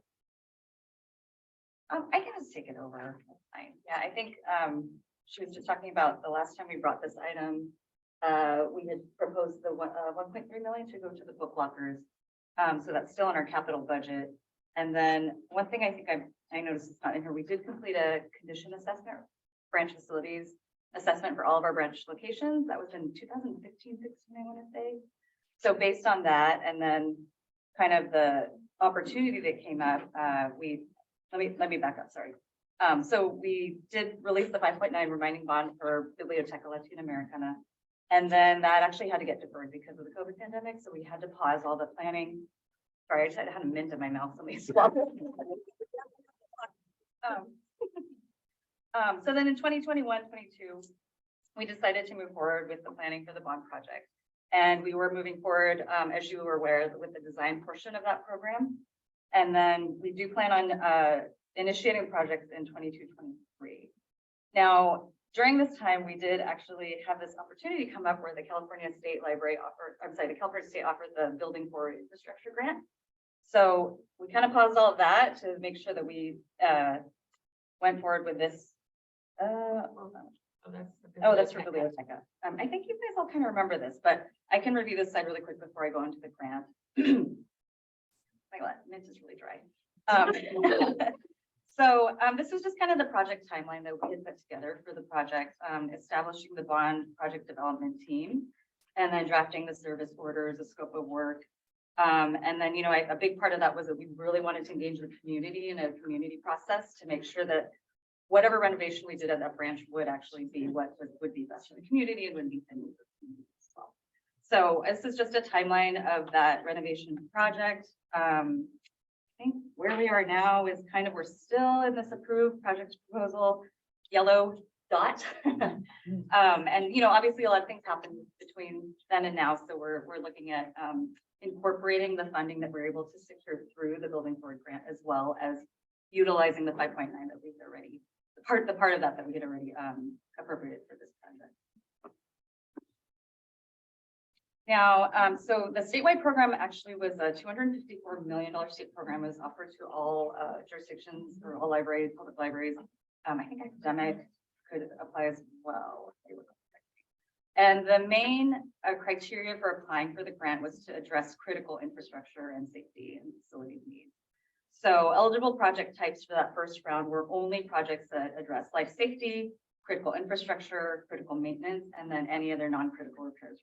I can just take it over. That's fine. Yeah, I think she was just talking about the last time we brought this item. We had proposed the 1.3 million to go to the book lockers. So that's still in our capital budget. And then one thing I think I noticed it's not in here, we did complete a condition assessment, branch facilities. assessment for all of our branch locations. That was in 2015, 16, I want to say. So based on that, and then kind of the opportunity that came up, let me back up, sorry. So we did release the 5.9 remaining bond for Biblioteca Latinoamericana. And then that actually had to get deferred because of the COVID pandemic. So we had to pause all the planning. Sorry, I just had a mint in my mouth. Somebody swallowed. So then in 2021, 22, we decided to move forward with the planning for the bond project. And we were moving forward, as you were aware, with the design portion of that program. And then we do plan on initiating projects in 22, 23. Now, during this time, we did actually have this opportunity come up where the California State Library offered, the California State offered the Building Forward Infrastructure Grant. So we kind of paused all of that to make sure that we went forward with this. Oh, that's for Biblioteca. I think you guys all kind of remember this, but I can review this slide really quick before I go into the grant. My God, mint is really dry. So this is just kind of the project timeline that we had put together for the project, establishing the bond project development team, and then drafting the service orders, the scope of work. And then, a big part of that was that we really wanted to engage the community in a community process to make sure that whatever renovation we did at that branch would actually be what would be best for the community and would meet the needs of the community as well. So this is just a timeline of that renovation project. I think where we are now is kind of, we're still in this approved project proposal, yellow dot. And, obviously a lot of things happen between then and now. So we're looking at incorporating the funding that we're able to secure through the Building Forward grant, as well as utilizing the 5.9 that we've already, the part of that we had already appropriated for this project. Now, so the statewide program actually was a $254 million state program, was offered to all jurisdictions or all libraries, public libraries. I think academic could apply as well. And the main criteria for applying for the grant was to address critical infrastructure and safety and facilities needs. So eligible project types for that first round were only projects that address life safety, critical infrastructure, critical maintenance, and then any other non-critical repairs.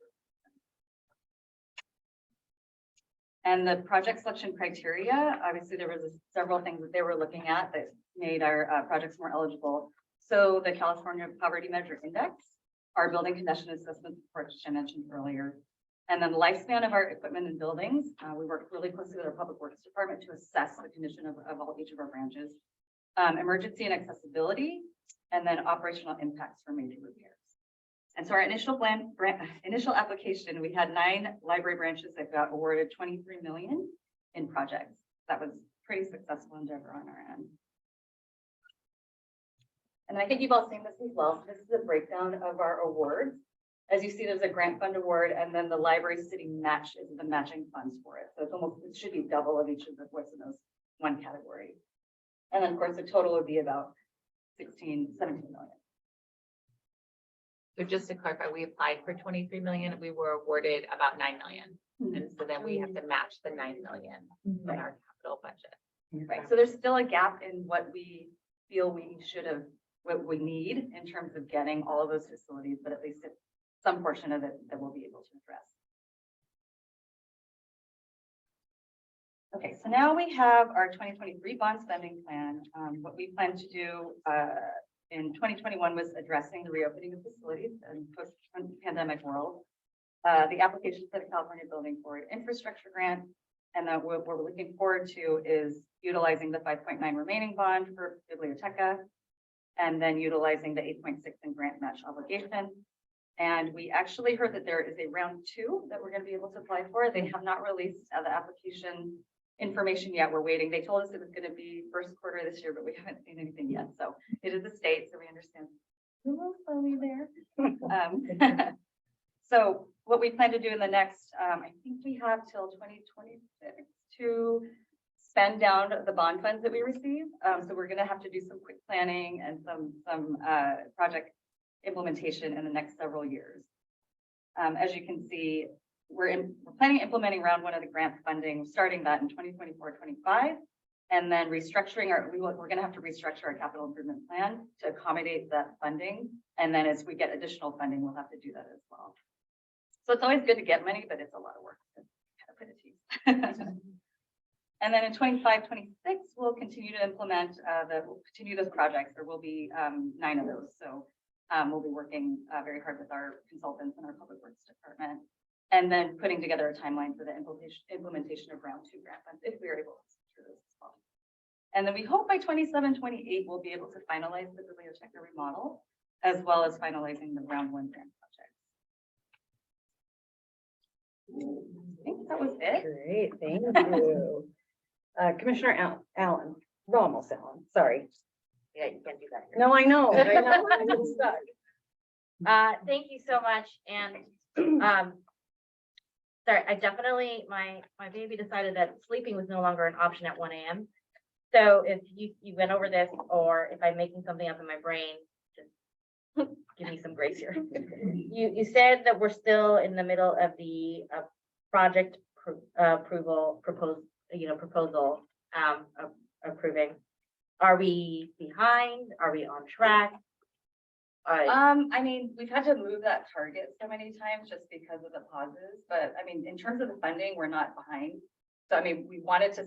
And the project selection criteria, obviously there was several things that they were looking at that made our projects more eligible. So the California Poverty Measure Index, our building condition assessment report, which I mentioned earlier, and then the lifespan of our equipment and buildings. We worked really closely with our public works department to assess the condition of each of our branches, emergency and accessibility, and then operational impacts for major repairs. And so our initial initial application, we had 9 library branches that got awarded $23 million in projects. That was pretty successful endeavor on our end. And I think you've all seen this as well. So this is a breakdown of our awards. As you see, there's a grant fund award, and then the library city match is the matching funds for it. So it's almost, it should be double of each of the what's in those one category. And then of course the total would be about 17 million. So just to clarify, we applied for 23 million, we were awarded about 9 million. And so then we have to match the 9 million in our capital budget. Right, so there's still a gap in what we feel we should have, what we need in terms of getting all of those facilities, but at least it's some portion of it that we'll be able to address. Okay, so now we have our 2023 bond spending plan. What we plan to do in 2021 was addressing the reopening of facilities and post-pandemic world. The application for the California Building Forward Infrastructure Grant, and then what we're looking forward to is utilizing the 5.9 remaining bond for Biblioteca, and then utilizing the 8.6 in grant match obligation. And we actually heard that there is a round 2 that we're going to be able to apply for. They have not released the application information yet. We're waiting. They told us it was going to be first quarter this year, but we haven't seen anything yet. So it is a state, so we understand a little slowly there. So what we plan to do in the next, I think we have till 2026 to spend down the bond funds that we receive. So we're going to have to do some quick planning and some project implementation in the next several years. As you can see, we're planning on implementing round 1 of the grant funding, starting that in 2024-25, And then restructuring we're gonna have to restructure our capital improvement plan to accommodate that funding. And then as we get additional funding, we'll have to do that as well. So it's always good to get money, but it's a lot of work to kind of put it to use. And then in 25, 26, we'll continue to implement, we'll continue those projects. There will be 9 of those. So we'll be working very hard with our consultants and our public works department. And then putting together a timeline for the implementation of round 2 grant funds, if we are able to secure those as well. And then we hope by 27, 28, we'll be able to finalize the biblioteca remodel, as well as finalizing the round 1 grant project. I think that was it. Great, thank you. Commissioner Allen, Ramos Allen, sorry. Yeah, you can't do that. here. No, I know. I know, I'm getting stuck. Thank you so much, and, sorry, I definitely, my baby decided that sleeping was no longer an option at 1 a.m. So if you went over this, or if I'm making something up in my brain, just give me some grace here. You said that we're still in the middle of the project approval proposal approving. Are we behind? Are we on track? I mean, we've had to move that target so many times just because of the pauses, but I mean, in terms of the funding, we're not behind. So I mean, we wanted to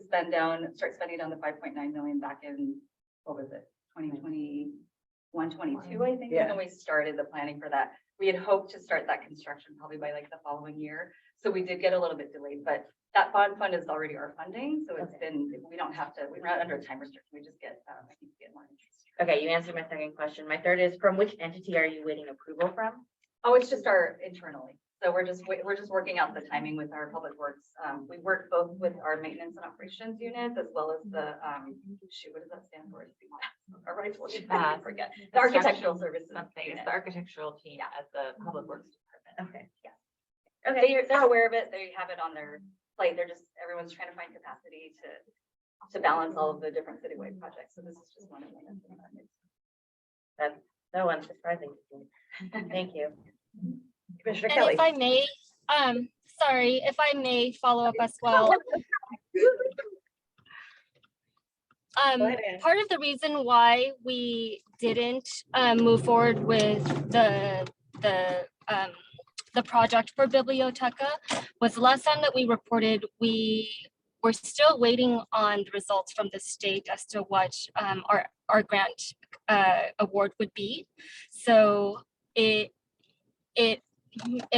start spending down the 5.9 million back in, what was it, 2021, 22, I think, is when we started the planning for that. We had hoped to start that construction probably by like the following year. So we did get a little bit delayed, but that bond fund is already our funding. So it's been, we don't have to, we're not under a time restriction. We just get, I think we get more interest. Okay, you answered my second question. My third is, from which entity are you waiting approval from? Oh, it's just our internally. So we're just working out the timing with our public works. We work both with our maintenance and operations units as well as the, what does that stand for? All right, I forget. The architectural services. Something, it's the architectural team at the public works department. Okay, yeah. Okay, they're aware of it. They have it on their plate. Everyone's trying to find capacity to balance all of the different citywide projects. So this is just one of them. That's so unsurprising to me. Thank you. Commissioner And Kelly. if I may, sorry, if I may follow up as well. Part of the reason why we didn't move forward with the project for Biblioteca was the last time that we reported, we were still waiting on the results from the state as to what our grant award would be. So it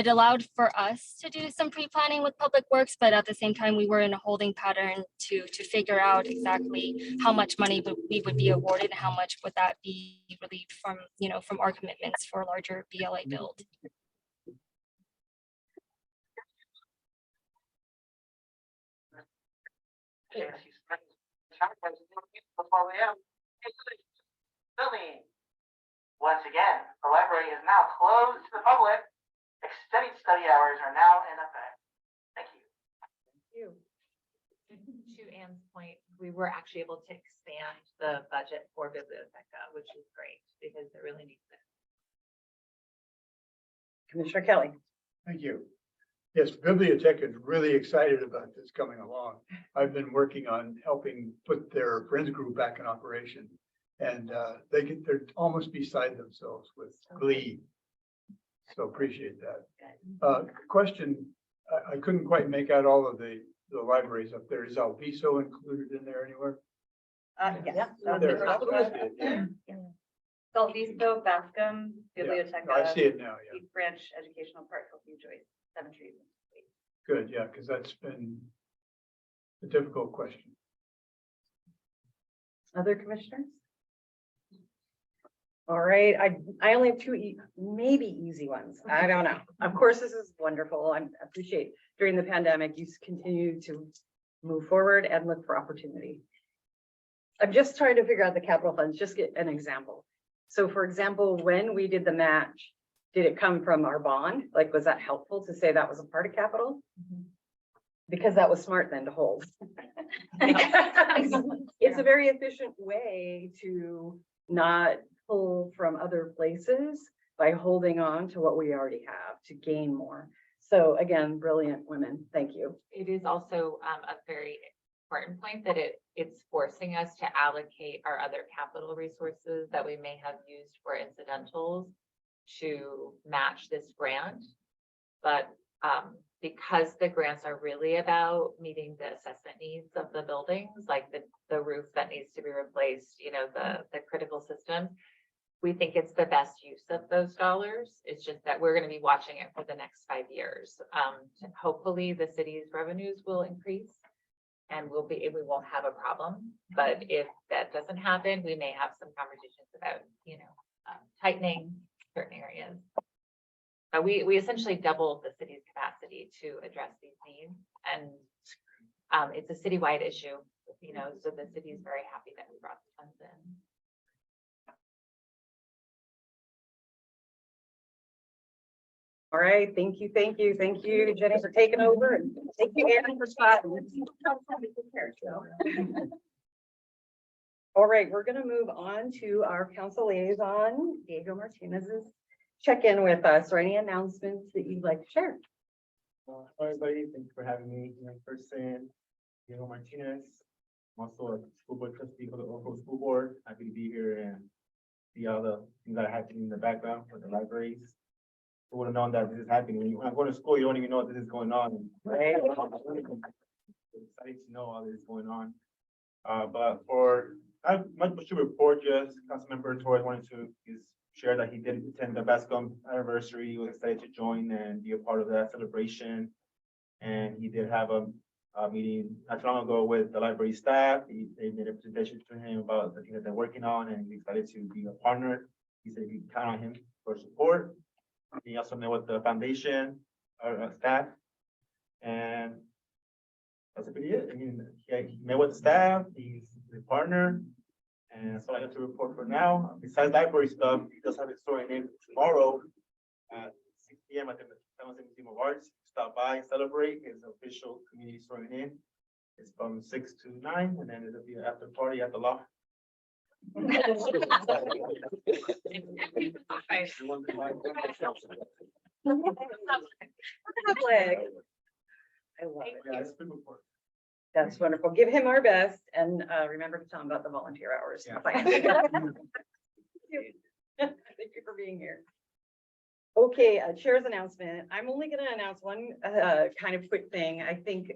allowed for us to do some pre-planning with Public Works, but at the same time, we were in a holding pattern to figure out exactly how much money we would be awarded, and how much would that be relieved from, from our commitments for a larger BLA build. Once again, the library is now closed to the public. Extended study hours are now in effect. Thank you. To Anne's point, we were actually able to expand the budget for Biblioteca, which is great because it really needs it. Commissioner Kelly. Thank you. Yes, Biblioteca is really excited about this coming along. I've been working on helping put their Friends group back in operation. And they're almost beside themselves with glee. So appreciate that. Question, I couldn't quite make out all of the libraries up there. Is Alviso included in there anywhere? Yes. There, I see it, yeah. Salvisto, Bascom, Yeah. Biblioteca. No, I see it now, yeah. East Branch Educational Park, Hillview Joyce, Seven Trees. Good, yeah, because that's been a difficult question. Other commissioners? All right, I only have two maybe easy ones. I don't know. Of course, this is wonderful. I appreciate during the pandemic, you continue to move forward and look for opportunity. I'm just trying to figure out the capital funds, just get an example. So for example, when we did the match, did it come from our bond? Like, was that helpful to say that was a part of capital? Because that was smart then to hold. It's a very efficient way to not pull from other places by holding on to what we already have to gain more. So again, brilliant women. Thank you. It is also a very important point that it's forcing us to allocate our other capital resources that we may have used for incidentals to match this grant. But because the grants are really about meeting the assessment needs of the buildings, like the roof that needs to be replaced, you know, the critical systems, we think it's the best use of those dollars. It's just that we're going to be watching it for the next 5 years. Hopefully the city's revenues will increase and we won't have a problem. But if that doesn't happen, we may have some conversations about, you know, tightening certain areas. We essentially doubled the city's capacity to address these needs, and it's a citywide issue, you know, so the city is very happy that we brought the funds in. All right, thank you, Jenny, for taking over, and thank you, Aaron, for spotting. All right, we're gonna move on to our council liaison, Diego Martinez's check-in with us, or any announcements that you'd like to share. Hello, everybody. Thank you for having me in person. Diego Martinez. I'm also a school board trustee for the Oakville School Board. Happy to be here and see all the things that are happening in the background for the libraries. Who would have known that this is happening? When I go to school, you don't even know what this is going on. Right. Excited to know all this is going on. But for not much to report, just Councilmember Torres wanted to share that he did attend the Bascom anniversary. He was excited to join and be a part of that celebration. And he did have a meeting not too long ago with the library staff. They made a presentation to him about the things that they're working on, and he's excited to be a partner. He said you can count on him for support. He also met with the foundation staff, and that's pretty it. I mean, he met with the staff. He's a partner. And that's all I got to report for now. Besides library stuff, he does have his story named tomorrow at 6 p.m. at the San Jose Museum of Arts. Stop by, celebrate his official community story in. It's from 6 to 9, and then it'll be an after party at the loft. I love it. That's wonderful. Give him our best, and remember to tell him about the volunteer hours. Yeah. Thank you for being here. Okay, chair's announcement. I'm only going to announce one kind of quick thing. I think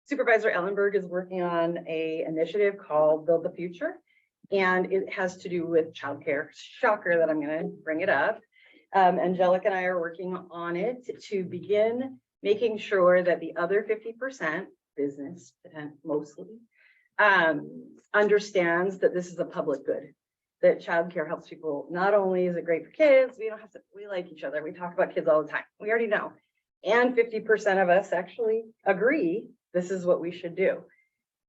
Supervisor Ellenberg is working on a initiative called Build the Future, and it has to do with childcare. Shocker that I'm going to bring it up. Angelica and I are working on it to begin making sure that the other 50%, business and mostly, understands that this is a public good, that childcare helps people. Not only is it great for kids, we like each other. We talk about kids all the time. We already know. And 50% of us actually agree this is what we should do.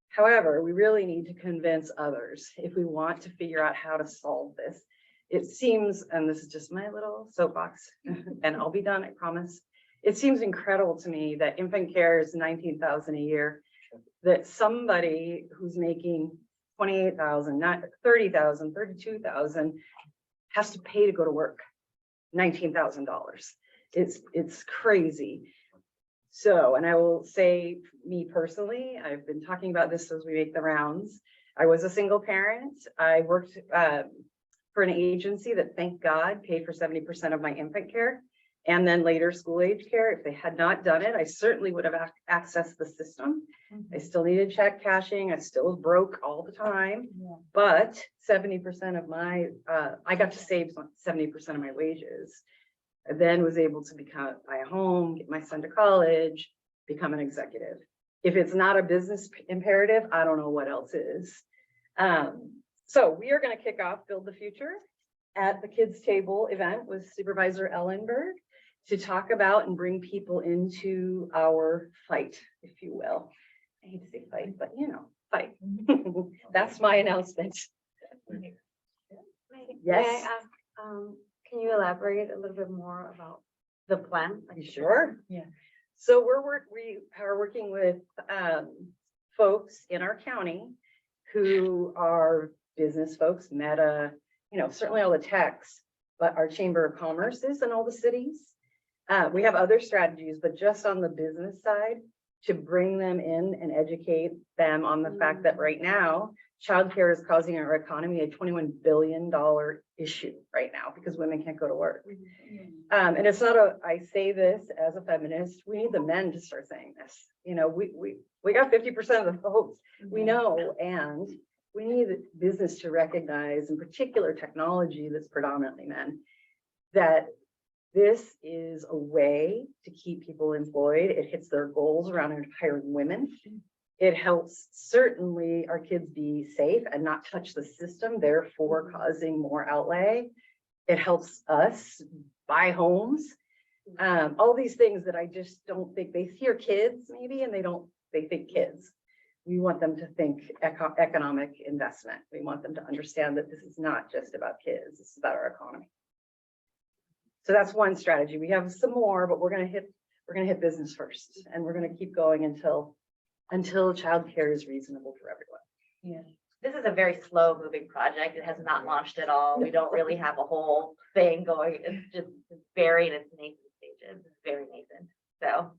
However, we really need to convince others if we want to figure out how to solve this. It seems, and this is just my little soapbox, and I'll be done, I promise. It seems incredible to me that infant care is $19,000 a year, that somebody who's making $28,000, not $30,000, $32,000 has to pay to go to work, $19,000. It's crazy. So, and I will say, me personally, I've been talking about this as we make the rounds. I was a single parent. I worked for an agency that, thank God, paid for 70% of my infant care, and then later school age care. If they had not done it, I certainly would have accessed the system. I still needed check cashing. I still was broke all the time, but 70% of my, I got to save 70% of my wages. I then was able to buy a home, get my son to college, become an executive. If it's not a business imperative, I don't know what else is. So we are going to kick off Build the Future at the Kids Table event with Supervisor Ellenberg to talk about and bring people into our fight, if you will. I hate to say fight, but you know, fight. That's my announcement. Yes. May I ask, can you elaborate a little bit more about the plan? Sure. Yeah. So we are working with folks in our county who are business folks, Meta, you know, certainly all the techs, but our Chamber of Commerce is in all the cities. We have other strategies, but just on the business side, to bring them in and educate them on the fact that right now, childcare is causing our economy a $21 billion issue right now because women can't go to work. And it's not I say this as a feminist, we need the men to start saying this. You know, we got 50% of the votes, we know, and we need the business to recognize, in particular technology that's predominantly men, that this is a way to keep people employed. It hits their goals around hiring women. It helps certainly our kids be safe and not touch the system, therefore causing more outlay. It helps us buy homes. All these things that I just don't think, they hear kids maybe, and they think kids. We want them to think economic investment. We want them to understand that this is not just about kids, it's about our economy. So that's one strategy. We have some more, but we're gonna hit business first, and we're gonna keep going until childcare is reasonable for everyone. This is a very slow moving project. It has not launched at all. We don't really have a whole thing going. It's just very in its nascent stages. It's very nascent. So.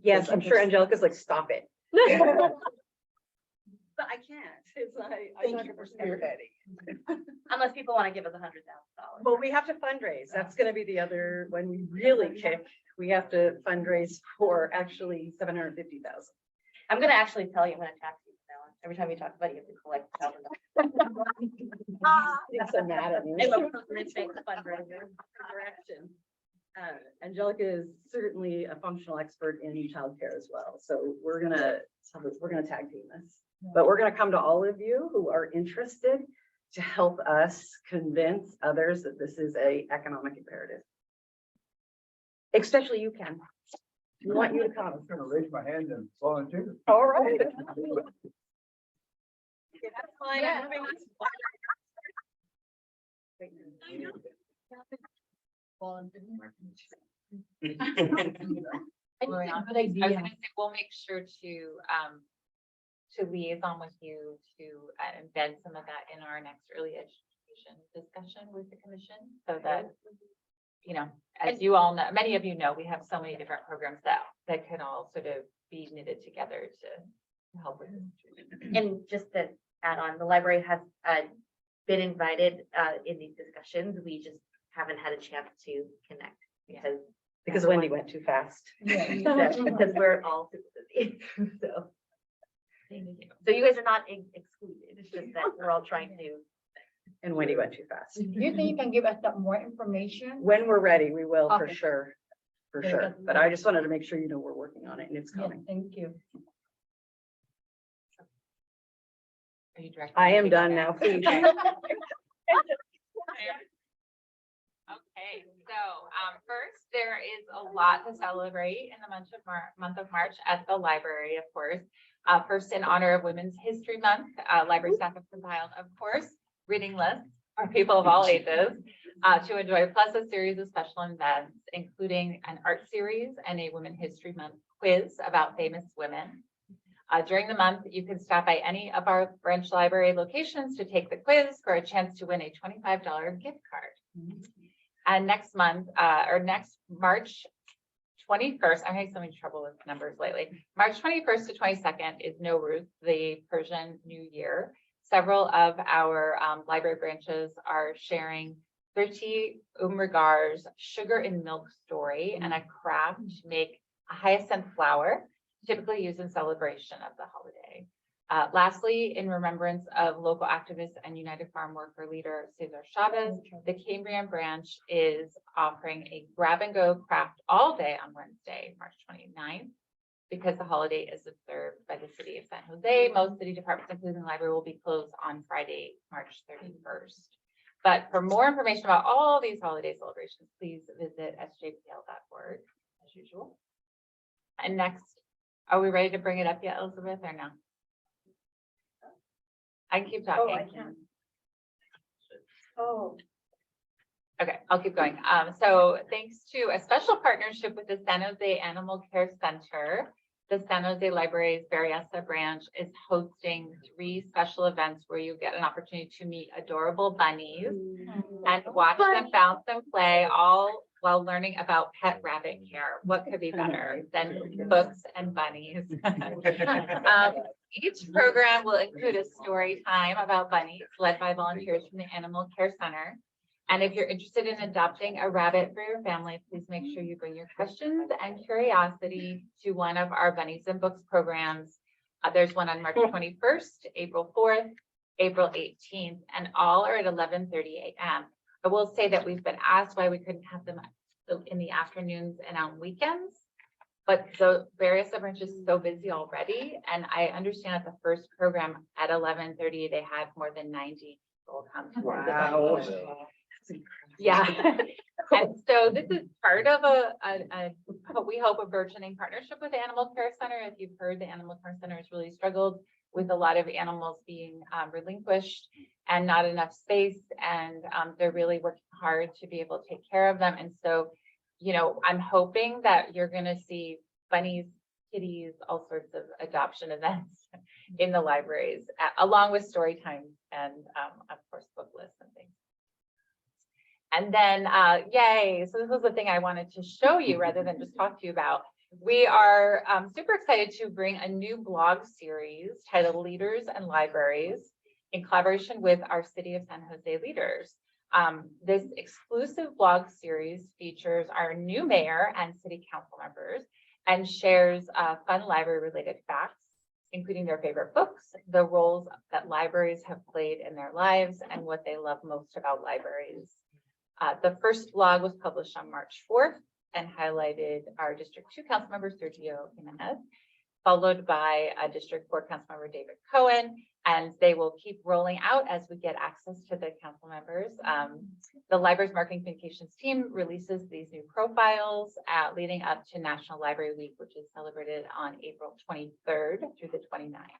Yes, I'm sure Angelica's like, stop it. But I can't. It's like, I'm not gonna everybody. Unless people want to give us $100,000. Well, we have to fundraise. That's gonna be the other, when we really kick, we have to fundraise for actually 750,000. I'm gonna actually tell you, I'm gonna tax you now. Every time you talk about it, you have to collect $1,000. I'm so mad at me. I love fundraiser. Correction. Angelica is certainly a functional expert in childcare as well. So we're gonna tag team this. But we're gonna come to all of you who are interested to help us convince others that this is an economic imperative. Especially you, Ken. We want you to come. I'm gonna raise my hand and volunteer. All right. Okay, that's fine. Yeah. I'm moving on. I was gonna say, we'll make sure to liaison with you to embed some of that in our next early education discussion with the commission, so that, you know, as you all know, many of you know, we have so many different programs that can all sort of be knitted together to help with this. And just to add on, the library has been invited in these discussions. We just haven't had a chance to connect Because Wendy went too fast. because we're all super busy. So. Thank you. So you guys are not excluded. It's just that we're all trying to. And Wendy went too fast. Do you think you can give us that more information? When we're ready, we will for Okay. sure. For Very sure. good. But I just wanted to make sure you know we're working on it and it's Yeah, coming. thank you. Are you directing? I am me done to now, that? please. Okay, so first, there is a lot to celebrate in the month of March at the library, of course. First, in honor of Women's History Month, library staff have compiled, of course, reading lists for people of all ages to enjoy, plus a series of special events, including an art series and a Women History Month quiz about famous women. During the month, you can stop by any of our branch library locations to take the quiz for a chance to win a $25 gift card. And next month, or next March 21st, I'm having so much trouble with numbers lately. March 21st to 22nd is Nowruz, the Persian New Year. Several of our library branches are sharing 30 Regar's sugar and milk story and a craft to make a hyacinth flower, typically used in celebration of the holiday. Lastly, in remembrance of local activist and United Farm Worker leader Cesar Chavez, the Cambrian branch is offering a grab-and-go craft all day on Wednesday, March 29th. Because the holiday is observed by the city of San Jose, most city departments, including the library, will be closed on Friday, March 31st. But for more information about all these holiday celebrations, please visit sjpl.org as usual. And next, are we ready to bring it up yet, Elizabeth, or no? I can keep talking. Oh, I can. Oh. Okay, I'll keep going. So thanks to a special partnership with the San Jose Animal Care Center, the San Jose Library's Berryessa branch is hosting 3 special events where you get an opportunity to meet adorable bunnies and watch them bounce and play all while learning about pet rabbit care. What could be better than books and bunnies? Each program will include a story time about bunnies led by volunteers from the Animal Care Center. And if you're interested in adopting a rabbit for your family, please make sure you bring your questions and curiosity to one of our Bunnies and Books programs. There's one on March 21st, April 4th, April 18th, and all are at 11:30 a.m. I will say that we've been asked why we couldn't have them in the afternoons and on weekends. But the various branches are so busy already. And I understand at the first program at 11:30, they had more than 90 people come. to the Wow. Bunnies. Yeah. And so this is part of we hope a burgeoning partnership with the Animal Care Center. If you've heard, the Animal Care Center has really struggled with a lot of animals being relinquished and not enough space. And they're really working hard to be able to take care of them. And so, you know, I'm hoping that you're going to see bunnies, kitties, all sorts of adoption events in the libraries, along with story times and of course, book lists and things. And then, yay, so this was the thing I wanted to show you rather than just talk to you about. We are super excited to bring a new blog series titled Leaders and Libraries in collaboration with our City of San Jose leaders. This exclusive blog series features our new mayor and city council members and shares fun library-related facts, including their favorite books, the roles that libraries have played in their lives, and what they love most about libraries. The first blog was published on March 4th and highlighted our District 2 Councilmember Sergio Jimenez, followed by District 4 Councilmember David Cohen, and they will keep rolling out as we get access to the council members. The library's marketing communications team releases these new profiles leading up to National Library Week, which is celebrated on April 23rd through the 29th.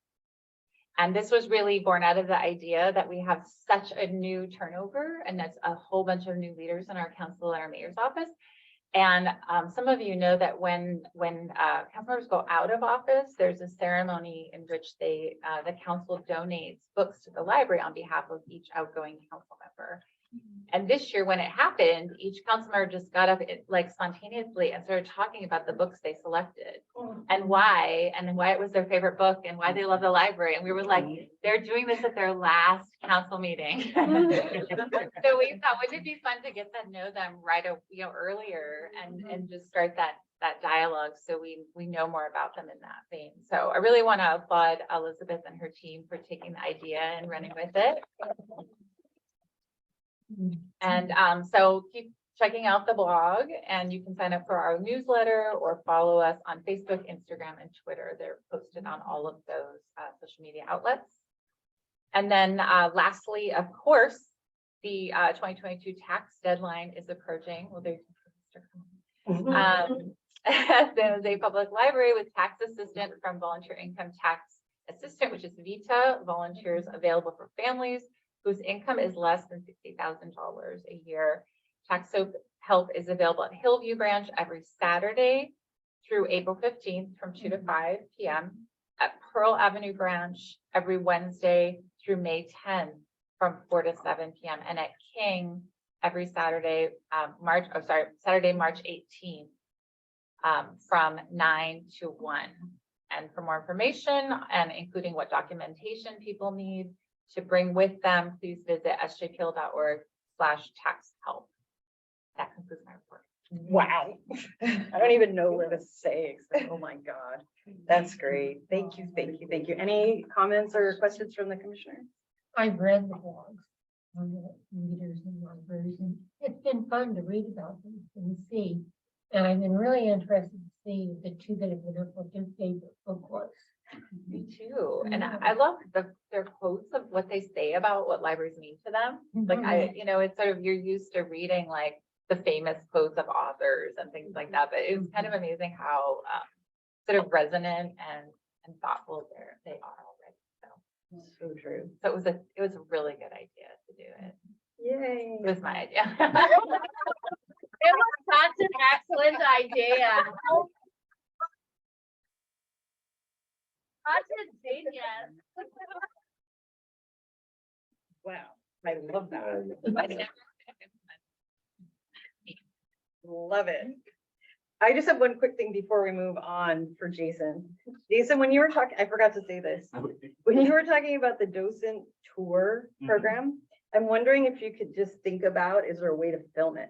And this was really born out of the idea that we have such a new turnover, and that's a whole bunch of new leaders in our council and our mayor's office. And some of you know that when council members go out of office, there's a ceremony in which the council donates books to the library on behalf of each outgoing council member. And this year, when it happened, each council member just got up like spontaneously and started talking about the books they selected and why it was their favorite book and why they love the library. And we were like, they're doing this at their last council meeting. So we thought, wouldn't it be fun to get to know them earlier and just start that dialogue so we know more about them in that vein. So I really want to applaud Elizabeth and her team for taking the idea and running with it. And so keep checking out the blog, and you can sign up for our newsletter or follow us on Facebook, Instagram, and Twitter. They're posted on all of those social media outlets. And then lastly, of course, the 2022 tax deadline is approaching. Well, San Jose Public Library with tax assistant from Volunteer Income Tax Assistant, which is VITA, volunteers available for families whose income is less than $60,000 a year. Tax help is available at Hillview Branch every Saturday through April 15th from 2 to 5 p.m. At Pearl Avenue Branch every Wednesday through May 10th from 4 to 7 p.m. and at King every Saturday, March 18th from 9 to 1. And for more information and including what documentation people need to bring with them, please visit sjpl.org/tax-help. That concludes my report. Wow. I don't even know where to say. Oh my God. That's great. Thank you, thank you, thank you. Any comments or questions from the commissioner? I've read the blogs on the leaders and libraries, and it's been fun to read about them and see. And I've been really interested to see the two that have been up with their favorite book was. Me too. And I love their quotes of what they say about what libraries mean to them. Like it's sort of, you're used to reading like the famous quotes of authors and things like that, but it was kind of amazing how sort of resonant and thoughtful they are already. So true. So it was a really good idea to do it. Yay. It was my idea. It was such an excellent idea. Such a genius. Wow. I love that. Love it. I just have one quick thing before we move on for Jason. Jason, when you were talking, I forgot to say this. When you were talking about the docent tour program, I'm wondering if you could just think about, is there a way to film it?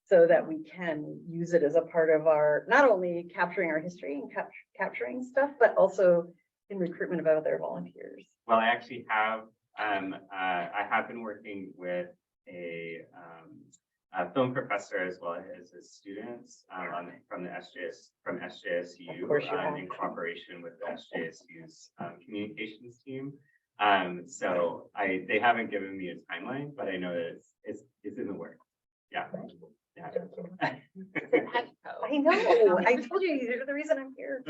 So that we can use it as a part of our, not only capturing our history and capturing stuff, but also in recruitment of other volunteers. Well, I actually have, I have been working with a film professor as well as his students from the SJSU Of course you have. in cooperation with the SJSU's communications team. So they haven't given me a timeline, but I know that it's in the works. Yeah. Yeah. I know, I told you, you're the reason I'm here.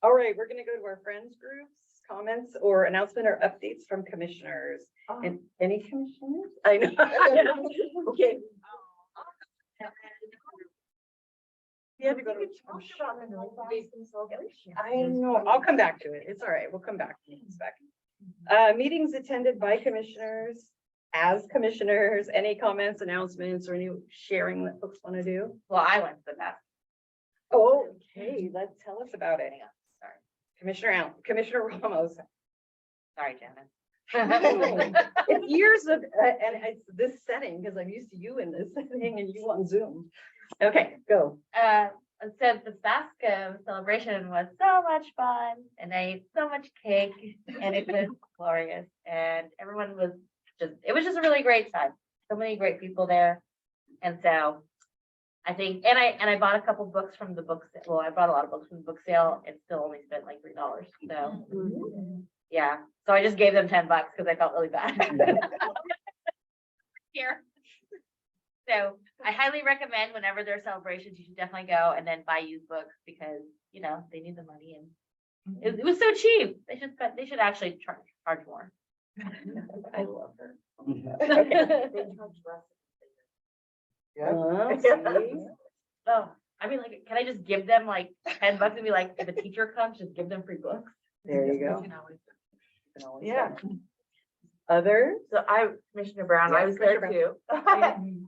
All right, we're gonna go to our friends groups, comments or announcement or updates from commissioners. And any commissioners? I know. Okay. You have to go to. I know, I'll come back to it. It's all right. We'll come back. It's back. Meetings attended by commissioners, as commissioners, any comments, announcements, or any sharing that folks want to do? Well, I went to the best. Oh, okay, let's tell us about it. Sorry. Commissioner Ramos. Sorry, Janet. It's years of, and it's this setting, because I'm used to you in this setting and you on Zoom. Okay, go. So the FASCO celebration was so much fun and I ate so much cake and it was glorious and everyone was it was just a really great time. So many great people there. And so I think, and I bought a couple books from the book. Well, I bought a lot of books from the book sale and still only spent like $3. So yeah, so I just gave them $10 because I felt really bad. Here. So I highly recommend whenever there are celebrations, you should definitely go and then buy used books because, you know, they need the money and it was so cheap. They should actually charge more. I love her. Oh, I mean, like, can I just give them like $10 and be like, if a teacher comes, just give them free books? There you go. Yeah. Others? So Commissioner Brown, I Yes, was there Commissioner too.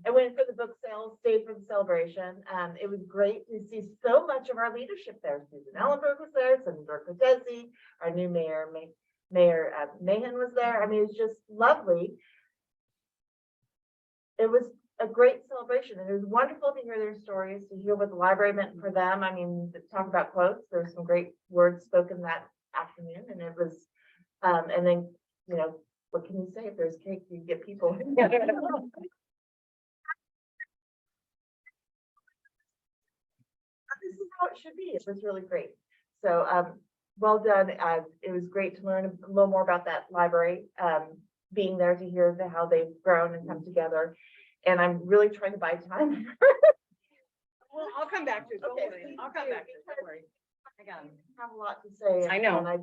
I went for the book sale, stayed for the celebration. It was great to see so much of our leadership there. Susan Ellenberg was there, Senator Cortese, our new mayor, Mayor Mahan was there. I mean, it was just lovely. It was a great celebration and it was wonderful to hear their stories, to hear what the library meant for them. I mean, to talk about quotes, there were some great words spoken that afternoon and it was, and then, you know, what can you say? If there's cake, you get people. This is how it should be. It was really great. So, well done. It was great to learn a little more about that library, being there to hear how they've grown and come together. And I'm really trying to buy time. Well, I'll come back to it. Don't Okay. worry. I'll come back to it. Don't worry. I got it. I have a lot to say. I know. And I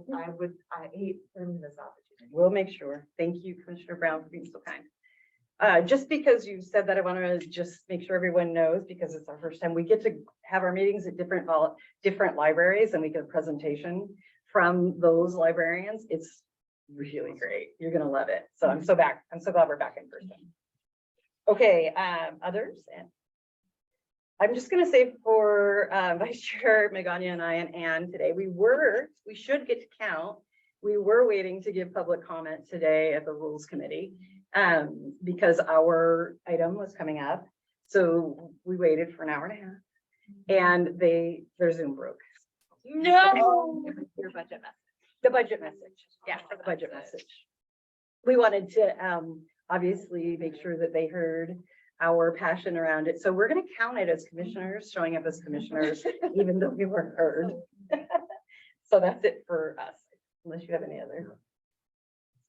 hate turning this opportunity. We'll make sure. Thank you, Commissioner Brown, for being so kind. Just because you said that, I want to just make sure everyone knows, because it's our first time, we get to have our meetings at different libraries and we get a presentation from those librarians. It's really great. You're going to love it. So I'm so glad we're back in person. Okay, others? And I'm just going to say for Vice Chair Megania and I and Ann today, we should get to count. We were waiting to give public comment today at the Rules Committee because our item was coming up. So we waited for an hour and a half and their Zoom broke. No. Your budget message. The budget message. Yeah, the budget message. We wanted to obviously make sure that they heard our passion around it. So we're going to count it as commissioners, showing up as commissioners, even though we weren't heard. So that's it for us, unless you have any other.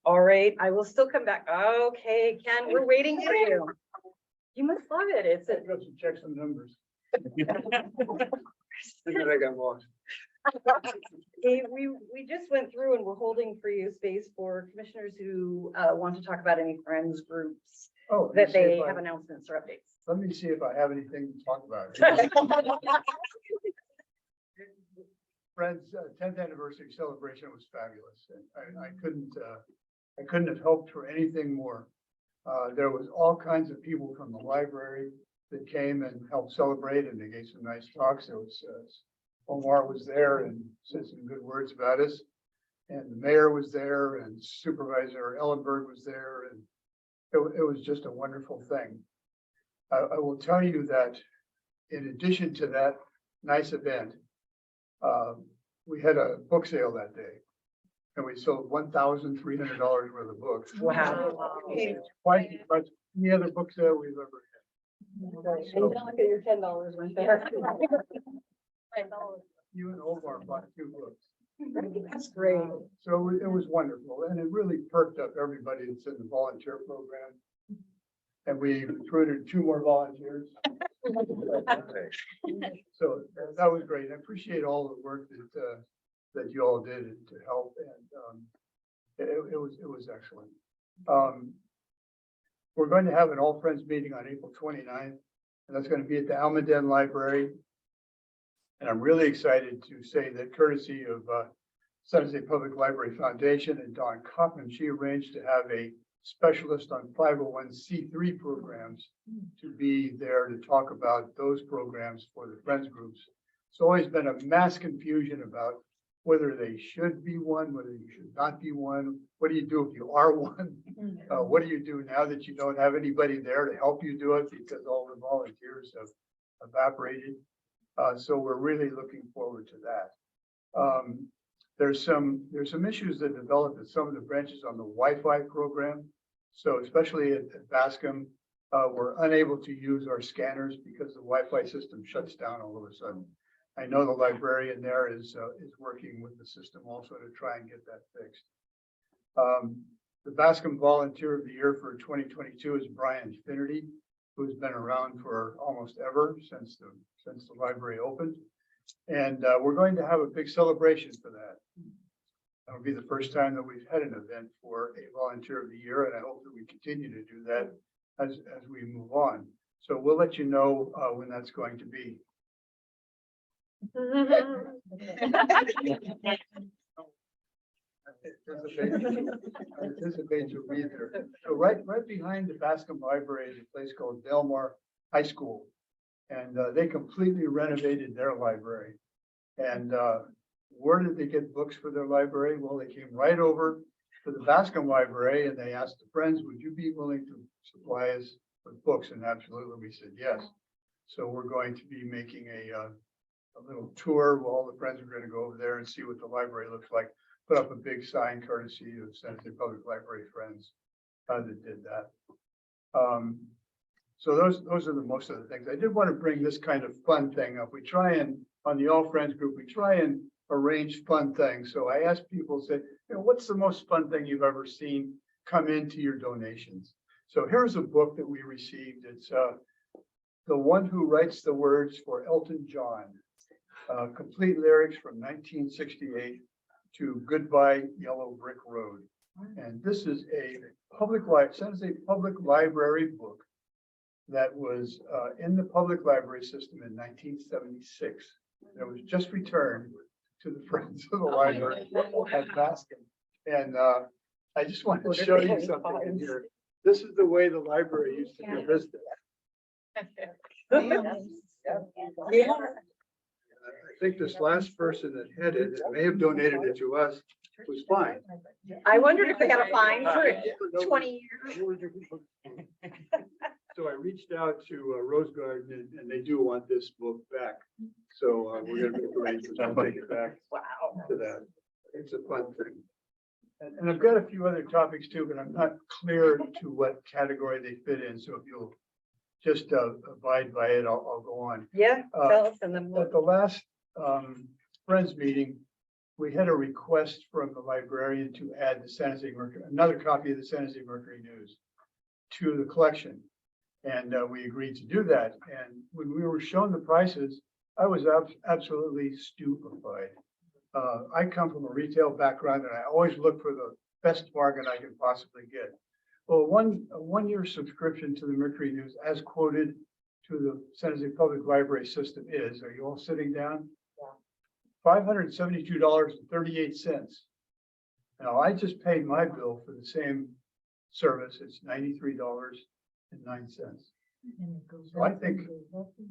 All right, I will still come back. Okay, Ken, we're waiting for you. You must love it. It's a Check some numbers. I got lost. Okay, we just went through and we're holding for you space for commissioners who want to talk about any friends groups Oh, that they have announcements or updates. Let me see if I have anything to talk about. Friends, 10th anniversary celebration was fabulous. And I couldn't have hoped for anything more. There was all kinds of people from the library that came and helped celebrate, and they gave some nice talks. There was, Omar was there and said some good words about us. And the mayor was there and Supervisor Ellenberg was there, and it was just a wonderful thing. I will tell you that in addition to that nice event, we had a book sale that day. And we sold $1,300 worth of books. Wow. Twice as much any other book sale we've ever had. And don't look at your $10 right there. You and Omar bought 2 books. That's great. So it was wonderful, and it really perked up everybody that's in the volunteer program. And we recruited 2 more volunteers. So that was great. I appreciate all the work that you all did to help, and it was excellent. We're going to have an all friends meeting on April 29th, and that's going to be at the Almaden Library. And I'm really excited to say that courtesy of San Jose Public Library Foundation and Dawn Kaufman, she arranged to have a specialist on 501c3 programs to be there to talk about those programs for the Friends groups. It's always been a mass confusion about whether they should be one, whether you should not be one. What do you do if you are one? What do you do now that you don't have anybody there to help you do it because all the volunteers have evaporated? So we're really looking forward to that. There's some issues that developed at some of the branches on the Wi-Fi program. So especially at Bascom, we're unable to use our scanners because the Wi-Fi system shuts down all of a sudden. I know the librarian there is working with the system also to try and get that fixed. The Bascom Volunteer of the Year for 2022 is Brian Finnerty, who's been around for almost ever since the library opened. And we're going to have a big celebration for that. That'll be the first time that we've had an event for a Volunteer of the Year, and I hope that we continue to do that as we move on. So we'll let you know when that's going to be. I anticipate you'll be there. So right behind the Bascom Library is a place called Delmar High School. And they completely renovated their library. And where did they get books for their library? Well, they came right over to the Bascom Library and they asked the Friends, would you be willing to supply us with books? And absolutely, we said yes. So we're going to be making a little tour. All the Friends are going to go over there and see what the library looks like. Put up a big sign courtesy of San Jose Public Library Friends that did that. So those are the most of the things. I did want to bring this kind of fun thing up. We try and, on the All Friends group, we try and arrange fun things. So I asked people, say, what's the most fun thing you've ever seen come into your donations? So here's a book that we received. It's The One Who Writes the Words for Elton John. Complete lyrics from 1968 to Goodbye Yellow Brick Road. And this is a San Jose Public Library book that was in the public library system in 1976. It was just returned to the Friends of the Library at Bascom. And I just wanted to show you something in here. This is the way the library used to do business. I think this last person that had it may have donated it to us, was fine. I wondered if they had a fine for 20 years. So I reached out to Rose Garden and they do want this book back. So we're gonna make arrangements to take it back to that. It's a fun thing. And I've got a few other topics too, but I'm not clear to what category they fit in. So if you'll just abide by it, I'll go on. Yeah, tell us and then At the last Friends meeting, we had a request from the librarian to add the San Jose Mercury, another copy of the San Jose Mercury News to the collection. And we agreed to do that. And when we were shown the prices, I was absolutely stupefied. I come from a retail background and I always look for the best bargain I can possibly get. Well, a one-year subscription to the Mercury News as quoted to the San Jose Public Library system is, are you all sitting down? $572.38. Now I just paid my bill for the same service, it's $93.09. So I think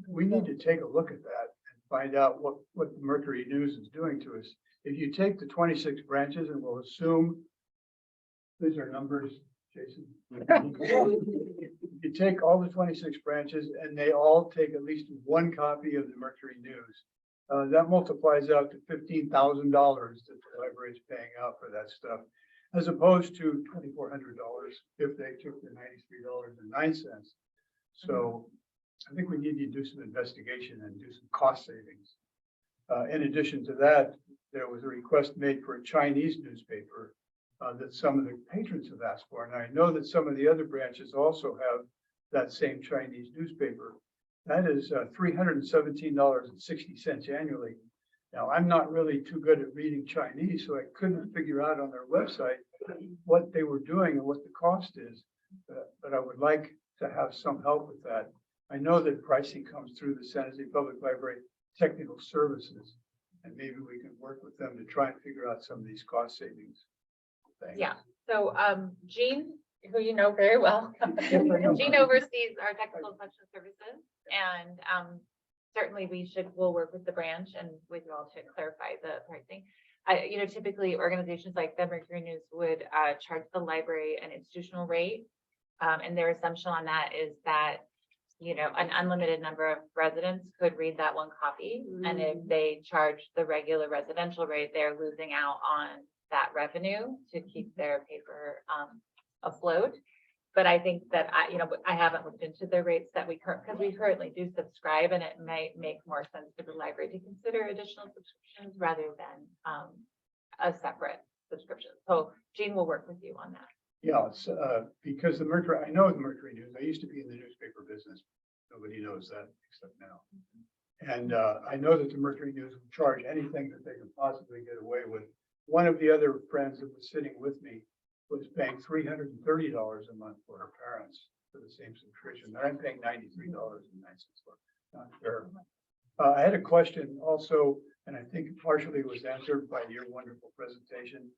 we need to take a look at that and find out what the Mercury News is doing to us. If you take the 26 branches and we'll assume, these are numbers, Jason. You take all the 26 branches and they all take at least one copy of the Mercury News. That multiplies out to $15,000 that the library is paying out for that stuff, as opposed to $2,400 if they took the $93.09. So I think we need to do some investigation and do some cost savings. In addition to that, there was a request made for a Chinese newspaper that some of the patrons have asked for. And I know that some of the other branches also have that same Chinese newspaper. That is $317.60 annually. Now, I'm not really too good at reading Chinese, so I couldn't figure out on their website what they were doing and what the cost is. But I would like to have some help with that. I know that pricing comes through the San Jose Public Library Technical Services, and maybe we can work with them to try and figure out some of these cost savings. Thanks. Yeah, so Jean, who you know very well, Jean oversees our technical inspection services, and certainly we'll work with the branch and with you all to clarify the pricing. Typically organizations like the Mercury News would charge the library an institutional rate, and their assumption on that is that an unlimited number of residents could read that one copy, and if they charge the regular residential rate, they're losing out on that revenue to keep their paper afloat. But I think that I haven't looked into the rates that because we currently do subscribe, and it might make more sense for the library to consider additional subscriptions rather than a separate subscription. So Jean will work with you on that. Yeah, it's because I know the Mercury News. I used to be in the newspaper business. Nobody knows that except now. And I know that the Mercury News will charge anything that they can possibly get away with. One of the other friends that was sitting with me was paying $330 a month for her parents for the same subscription. And I'm paying $93.09 for. Not fair. I had a question also, and I think partially it was answered by your wonderful presentation.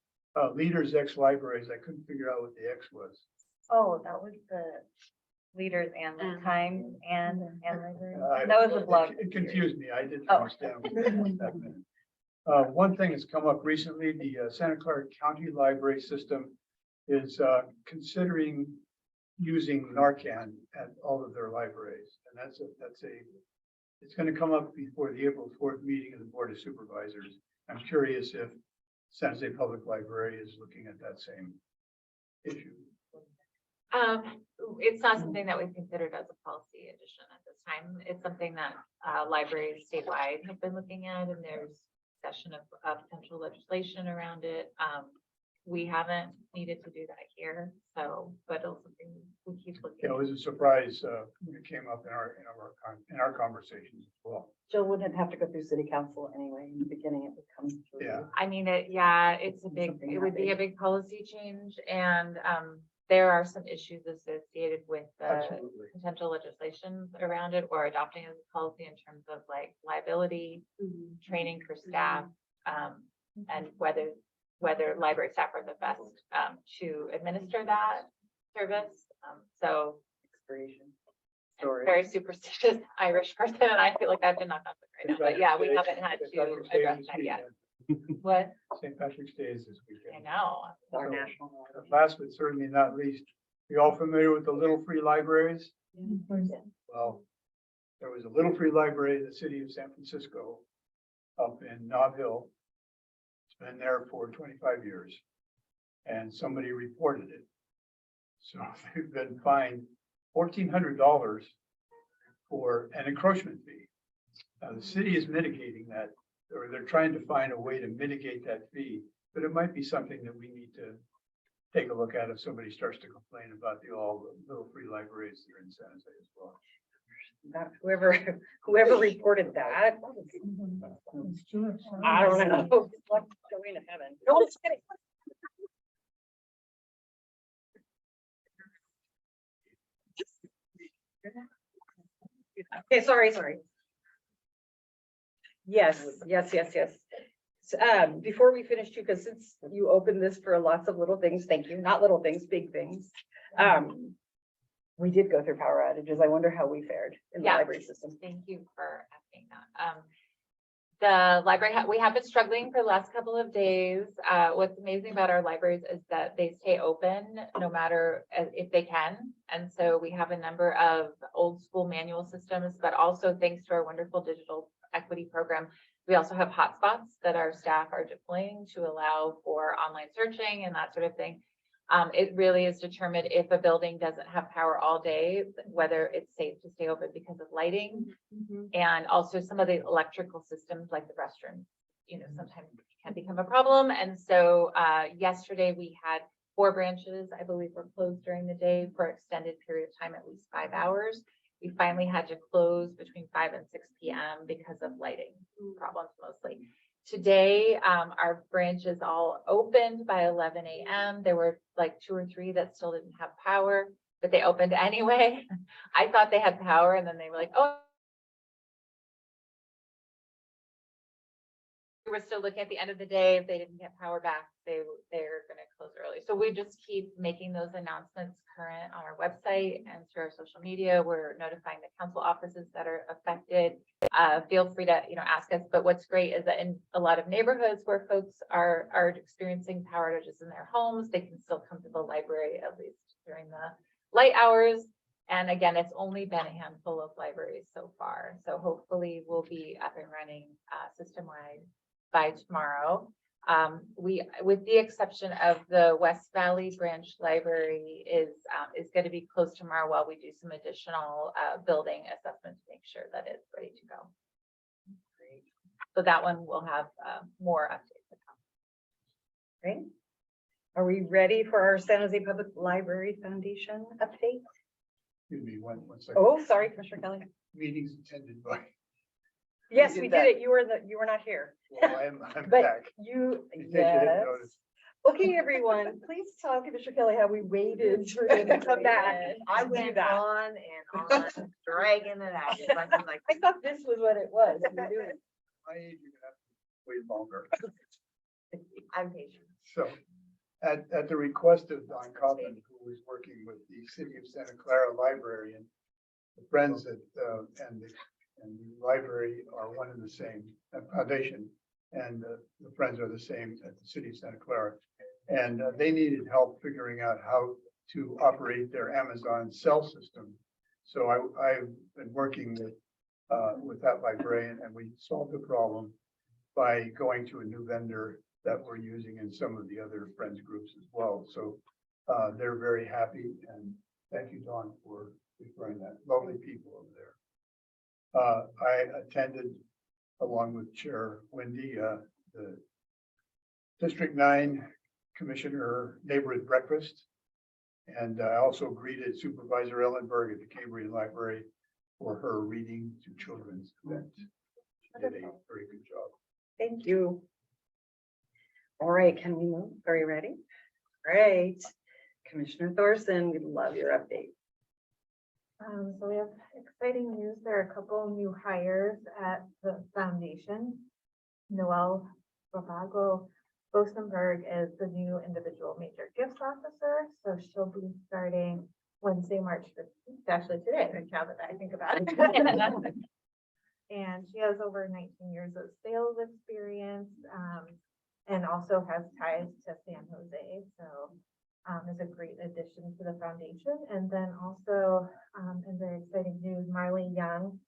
Leaders X libraries. I couldn't figure out what the X was. Oh, that was the leaders and the Times and I- that was a blog. It confused me. I didn't Oh. understand. One thing has come up recently, the Santa Clara County Library System is considering using Narcan at all of their libraries. And it's going to come up before the April 4th meeting of the Board of Supervisors. I'm curious if San Jose Public Library is looking at that same issue. It's not something that we've considered as a policy addition at this time. It's something that libraries statewide have been looking at, and there's discussion of potential legislation around it. We haven't needed to do that here, but it's something we keep looking It at. was a surprise when it came up in our conversations as well. Jill wouldn't have to go through city council anyway. In the beginning, it would come through. Yeah. I mean, it would be a big policy change, and there are some issues associated with the Absolutely. potential legislation around it or adopting as a policy in terms of like liability, training for staff, and whether library staff are the best to administer that service. So Expiration. I'm a very superstitious Irish person, and I feel like I've been knocked off the right now, but yeah, we haven't had St. to Patrick's Day address this that yet. weekend. What? St. Patrick's Day is this I weekend. know. Our So, national holiday. Last but certainly not least, you all familiar with the Little Free Libraries? Well, there was a Little Free Library in the city of San Francisco up in Nob Hill. It's been there for 25 years. And somebody reported it. So they've been fined $1,400 for an encroachment fee. Now, the city is mitigating that, or they're trying to find a way to mitigate that fee, but it might be something that we need to take a look at if somebody starts to complain about all the little free libraries here in San Jose as well. That whoever reported that. I don't know. What's going to heaven? No, just kidding. Okay, sorry. Yes. Before we finish too, because since you opened this for lots of little things, thank you, not little things, big things. We did go through power outages. I wonder how we fared in the Yeah. library system. Thank you for asking that. The library, we have been struggling for the last couple of days. What's amazing about our libraries is that they stay open no matter if they can. And so we have a number of old school manual systems, but also thanks to our wonderful digital equity program, we also have hotspots that our staff are deploying to allow for online searching and that sort of thing. It really is determined if a building doesn't have power all day, whether it's safe to stay open because of lighting. And also some of the electrical systems like the restroom, sometimes can become a problem. And so yesterday we had 4 branches, I believe, were closed during the day for an extended period of time, at least 5 hours. We finally had to close between 5 and 6 p.m. because of lighting problems mostly. Today, our branches all opened by 11 a.m. There were like 2 or 3 that still didn't have power, but they opened anyway. I thought they had power and then they were like, oh. We were still looking at the end of the day. If they didn't get power back, they're going to close early. So we just keep making those announcements current on our website and through our social media. We're notifying the council offices that are affected. Feel free to, ask us. But what's great is that in a lot of neighborhoods where folks are experiencing power outages in their homes, they can still come to the library at least during the light hours. And again, it's only been a handful of libraries so far. So hopefully we'll be up and running system-wide by tomorrow. With the exception of the West Valley Branch Library is going to be closed tomorrow while we do some additional building assessment to make sure that it's ready to go. Great. So that one will have more updates to come. Great. Are we ready for our San Jose Public Library Foundation update? Excuse me, one second. Oh, sorry, Commissioner Kelly. Meetings attended by. Yes, did we that. did it. You were not here. Well, I'm But back. you, You take it yes. as notice. Okay, everyone, please tell Commissioner Kelly how we waited for him to come back. I to do went that. on and on, dragging it out. It's like- it's like, I thought this was what it was. We were doing it. My age, you're gonna have to wait longer. I'm patient. So, at the request of Don Coppin, who was working with the City of Santa Clara Library, and the Friends at, and the library are one and the same, foundation, and the Friends are the same at the City of Santa Clara. And they needed help figuring out how to operate their Amazon cell system. So I've been working with that librarian, and we solved the problem by going to a new vendor that we're using in some of the other Friends groups as well. So they're very happy, and thank you, Dawn, for referring that. Lovely people over there. I attended, along with Chair Wendy, the District 9 Commissioner Neighborhood Breakfast. And I also greeted Supervisor Ellenberg at the Cambrian Library for her reading to children's event. She did a very good job. Thank you. All right, can we move? Are you ready? Great. Commissioner Thorson, we'd love your update. So we have exciting news. There are a couple new hires at the foundation. Noelle Bravago Bosenberg is the new individual major gifts officer. So she'll be starting Wednesday, March 15th, actually today, now that I think about it. And she has over 19 years of sales experience, and also has ties to San Jose. So is a great addition to the foundation. And then also, in very exciting news, Marley Young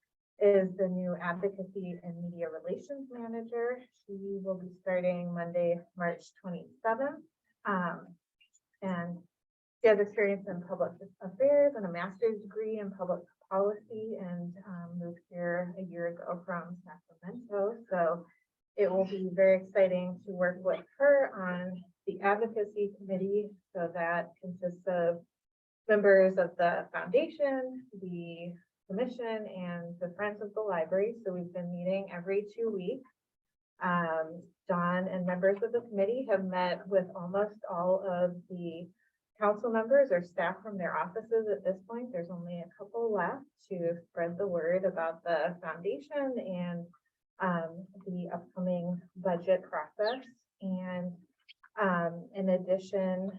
is the new advocacy and media relations manager. She will be starting Monday, March 27th. And she has experience in public affairs and a master's degree in public policy, and moved here a year ago from Sacramento. So it will be very exciting to work with her on the advocacy committee. So that consists of members of the foundation, the commission, and the Friends of the Library. So we've been meeting every 2 weeks. Don and members of the committee have met with almost all of the council members or staff from their offices at this point. There's only a couple left to spread the word about the foundation and the upcoming budget process. And in addition,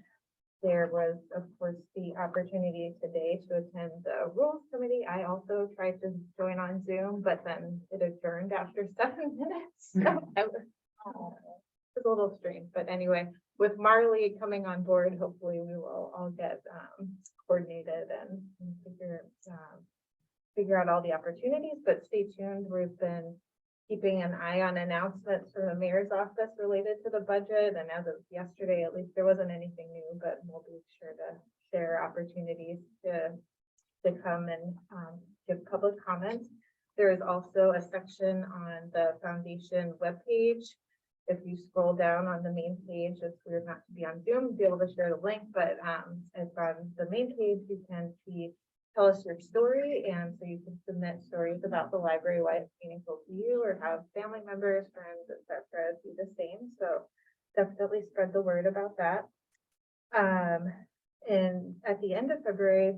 there was, of course, the opportunity today to attend the rules committee. I also tried to join on Zoom, but then it adjourned after 7 minutes. So I was, it was a little strange, but anyway, with Marley coming on board, hopefully we will all get coordinated and figure out all the opportunities, but stay tuned. We've been keeping an eye on announcements from the mayor's office related to the budget. And as of yesterday, at least there wasn't anything new, but we'll be sure to share opportunities to come and give public comments. There is also a section on the foundation webpage. If you scroll down on the main page, it's weird not to be on Zoom, be able to share the link, but it's on the main page. You can see, tell us your story, and so you can submit stories about the library, why it's meaningful to you, or have family members, friends, etc. do the same. So definitely spread the word about that. And at the end of February,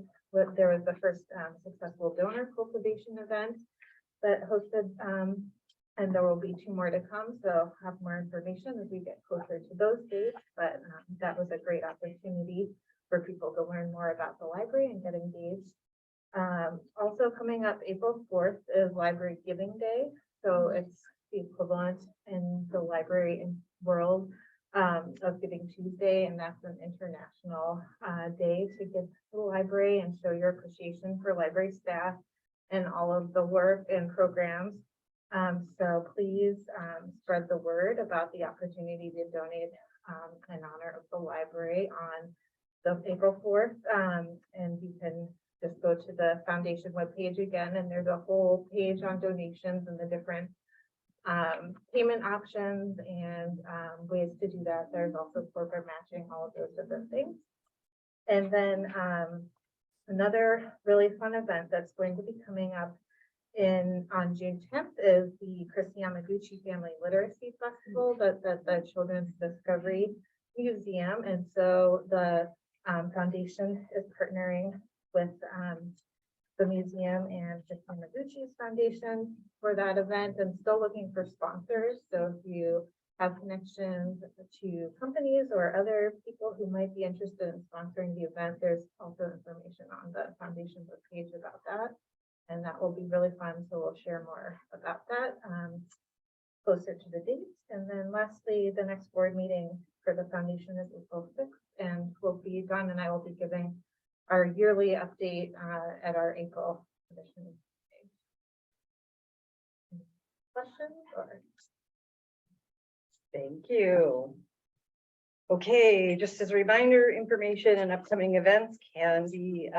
there was the first successful donor cultivation event that hosted, and there will be 2 more to come. So I'll have more information as we get closer to those dates. But that was a great opportunity for people to learn more about the library and get engaged. Also coming up April 4th is Library Giving Day. So it's the equivalent in the library world of Giving Tuesday, and that's an international day to give to the library and show your appreciation for library staff and all of the work and programs. So please spread the word about the opportunity to donate in honor of the library on the April 4th. And you can just go to the foundation webpage again, and there's a whole page on donations and the different payment options and ways to do that. There's also corporate matching, all of those different things. And then another really fun event that's going to be coming up on June 10th is the Christy Yamaguchi Family Literacy Festival that the Children's Discovery Museum. And so the foundation is partnering with the museum and Christy Yamaguchi's foundation for that event, and still looking for sponsors. So if you have connections to companies or other people who might be interested in sponsoring the event, there's also information on the foundation page about that. And that will be really fun. So we'll share more about that closer to the date. And then lastly, the next board meeting for the foundation is April 6th, and will be Dawn and I will be giving our yearly update at our April commission meeting. Questions or? Thank you. Okay, just as a reminder, information and upcoming events can be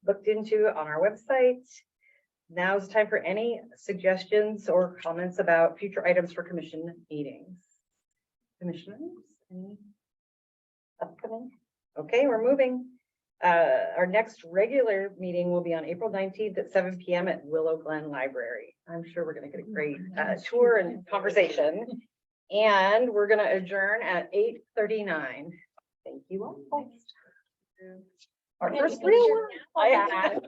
looked into on our website. Now is the time for any suggestions or comments about future items for commission meetings. Commissioners, any upcoming? Okay, we're moving. Our next regular meeting will be on April 19th at 7 p.m. at Willow Glen Library. I'm sure we're going to get a great tour and conversation. And we're going to adjourn at 8:39. Thank you all. Our first real one.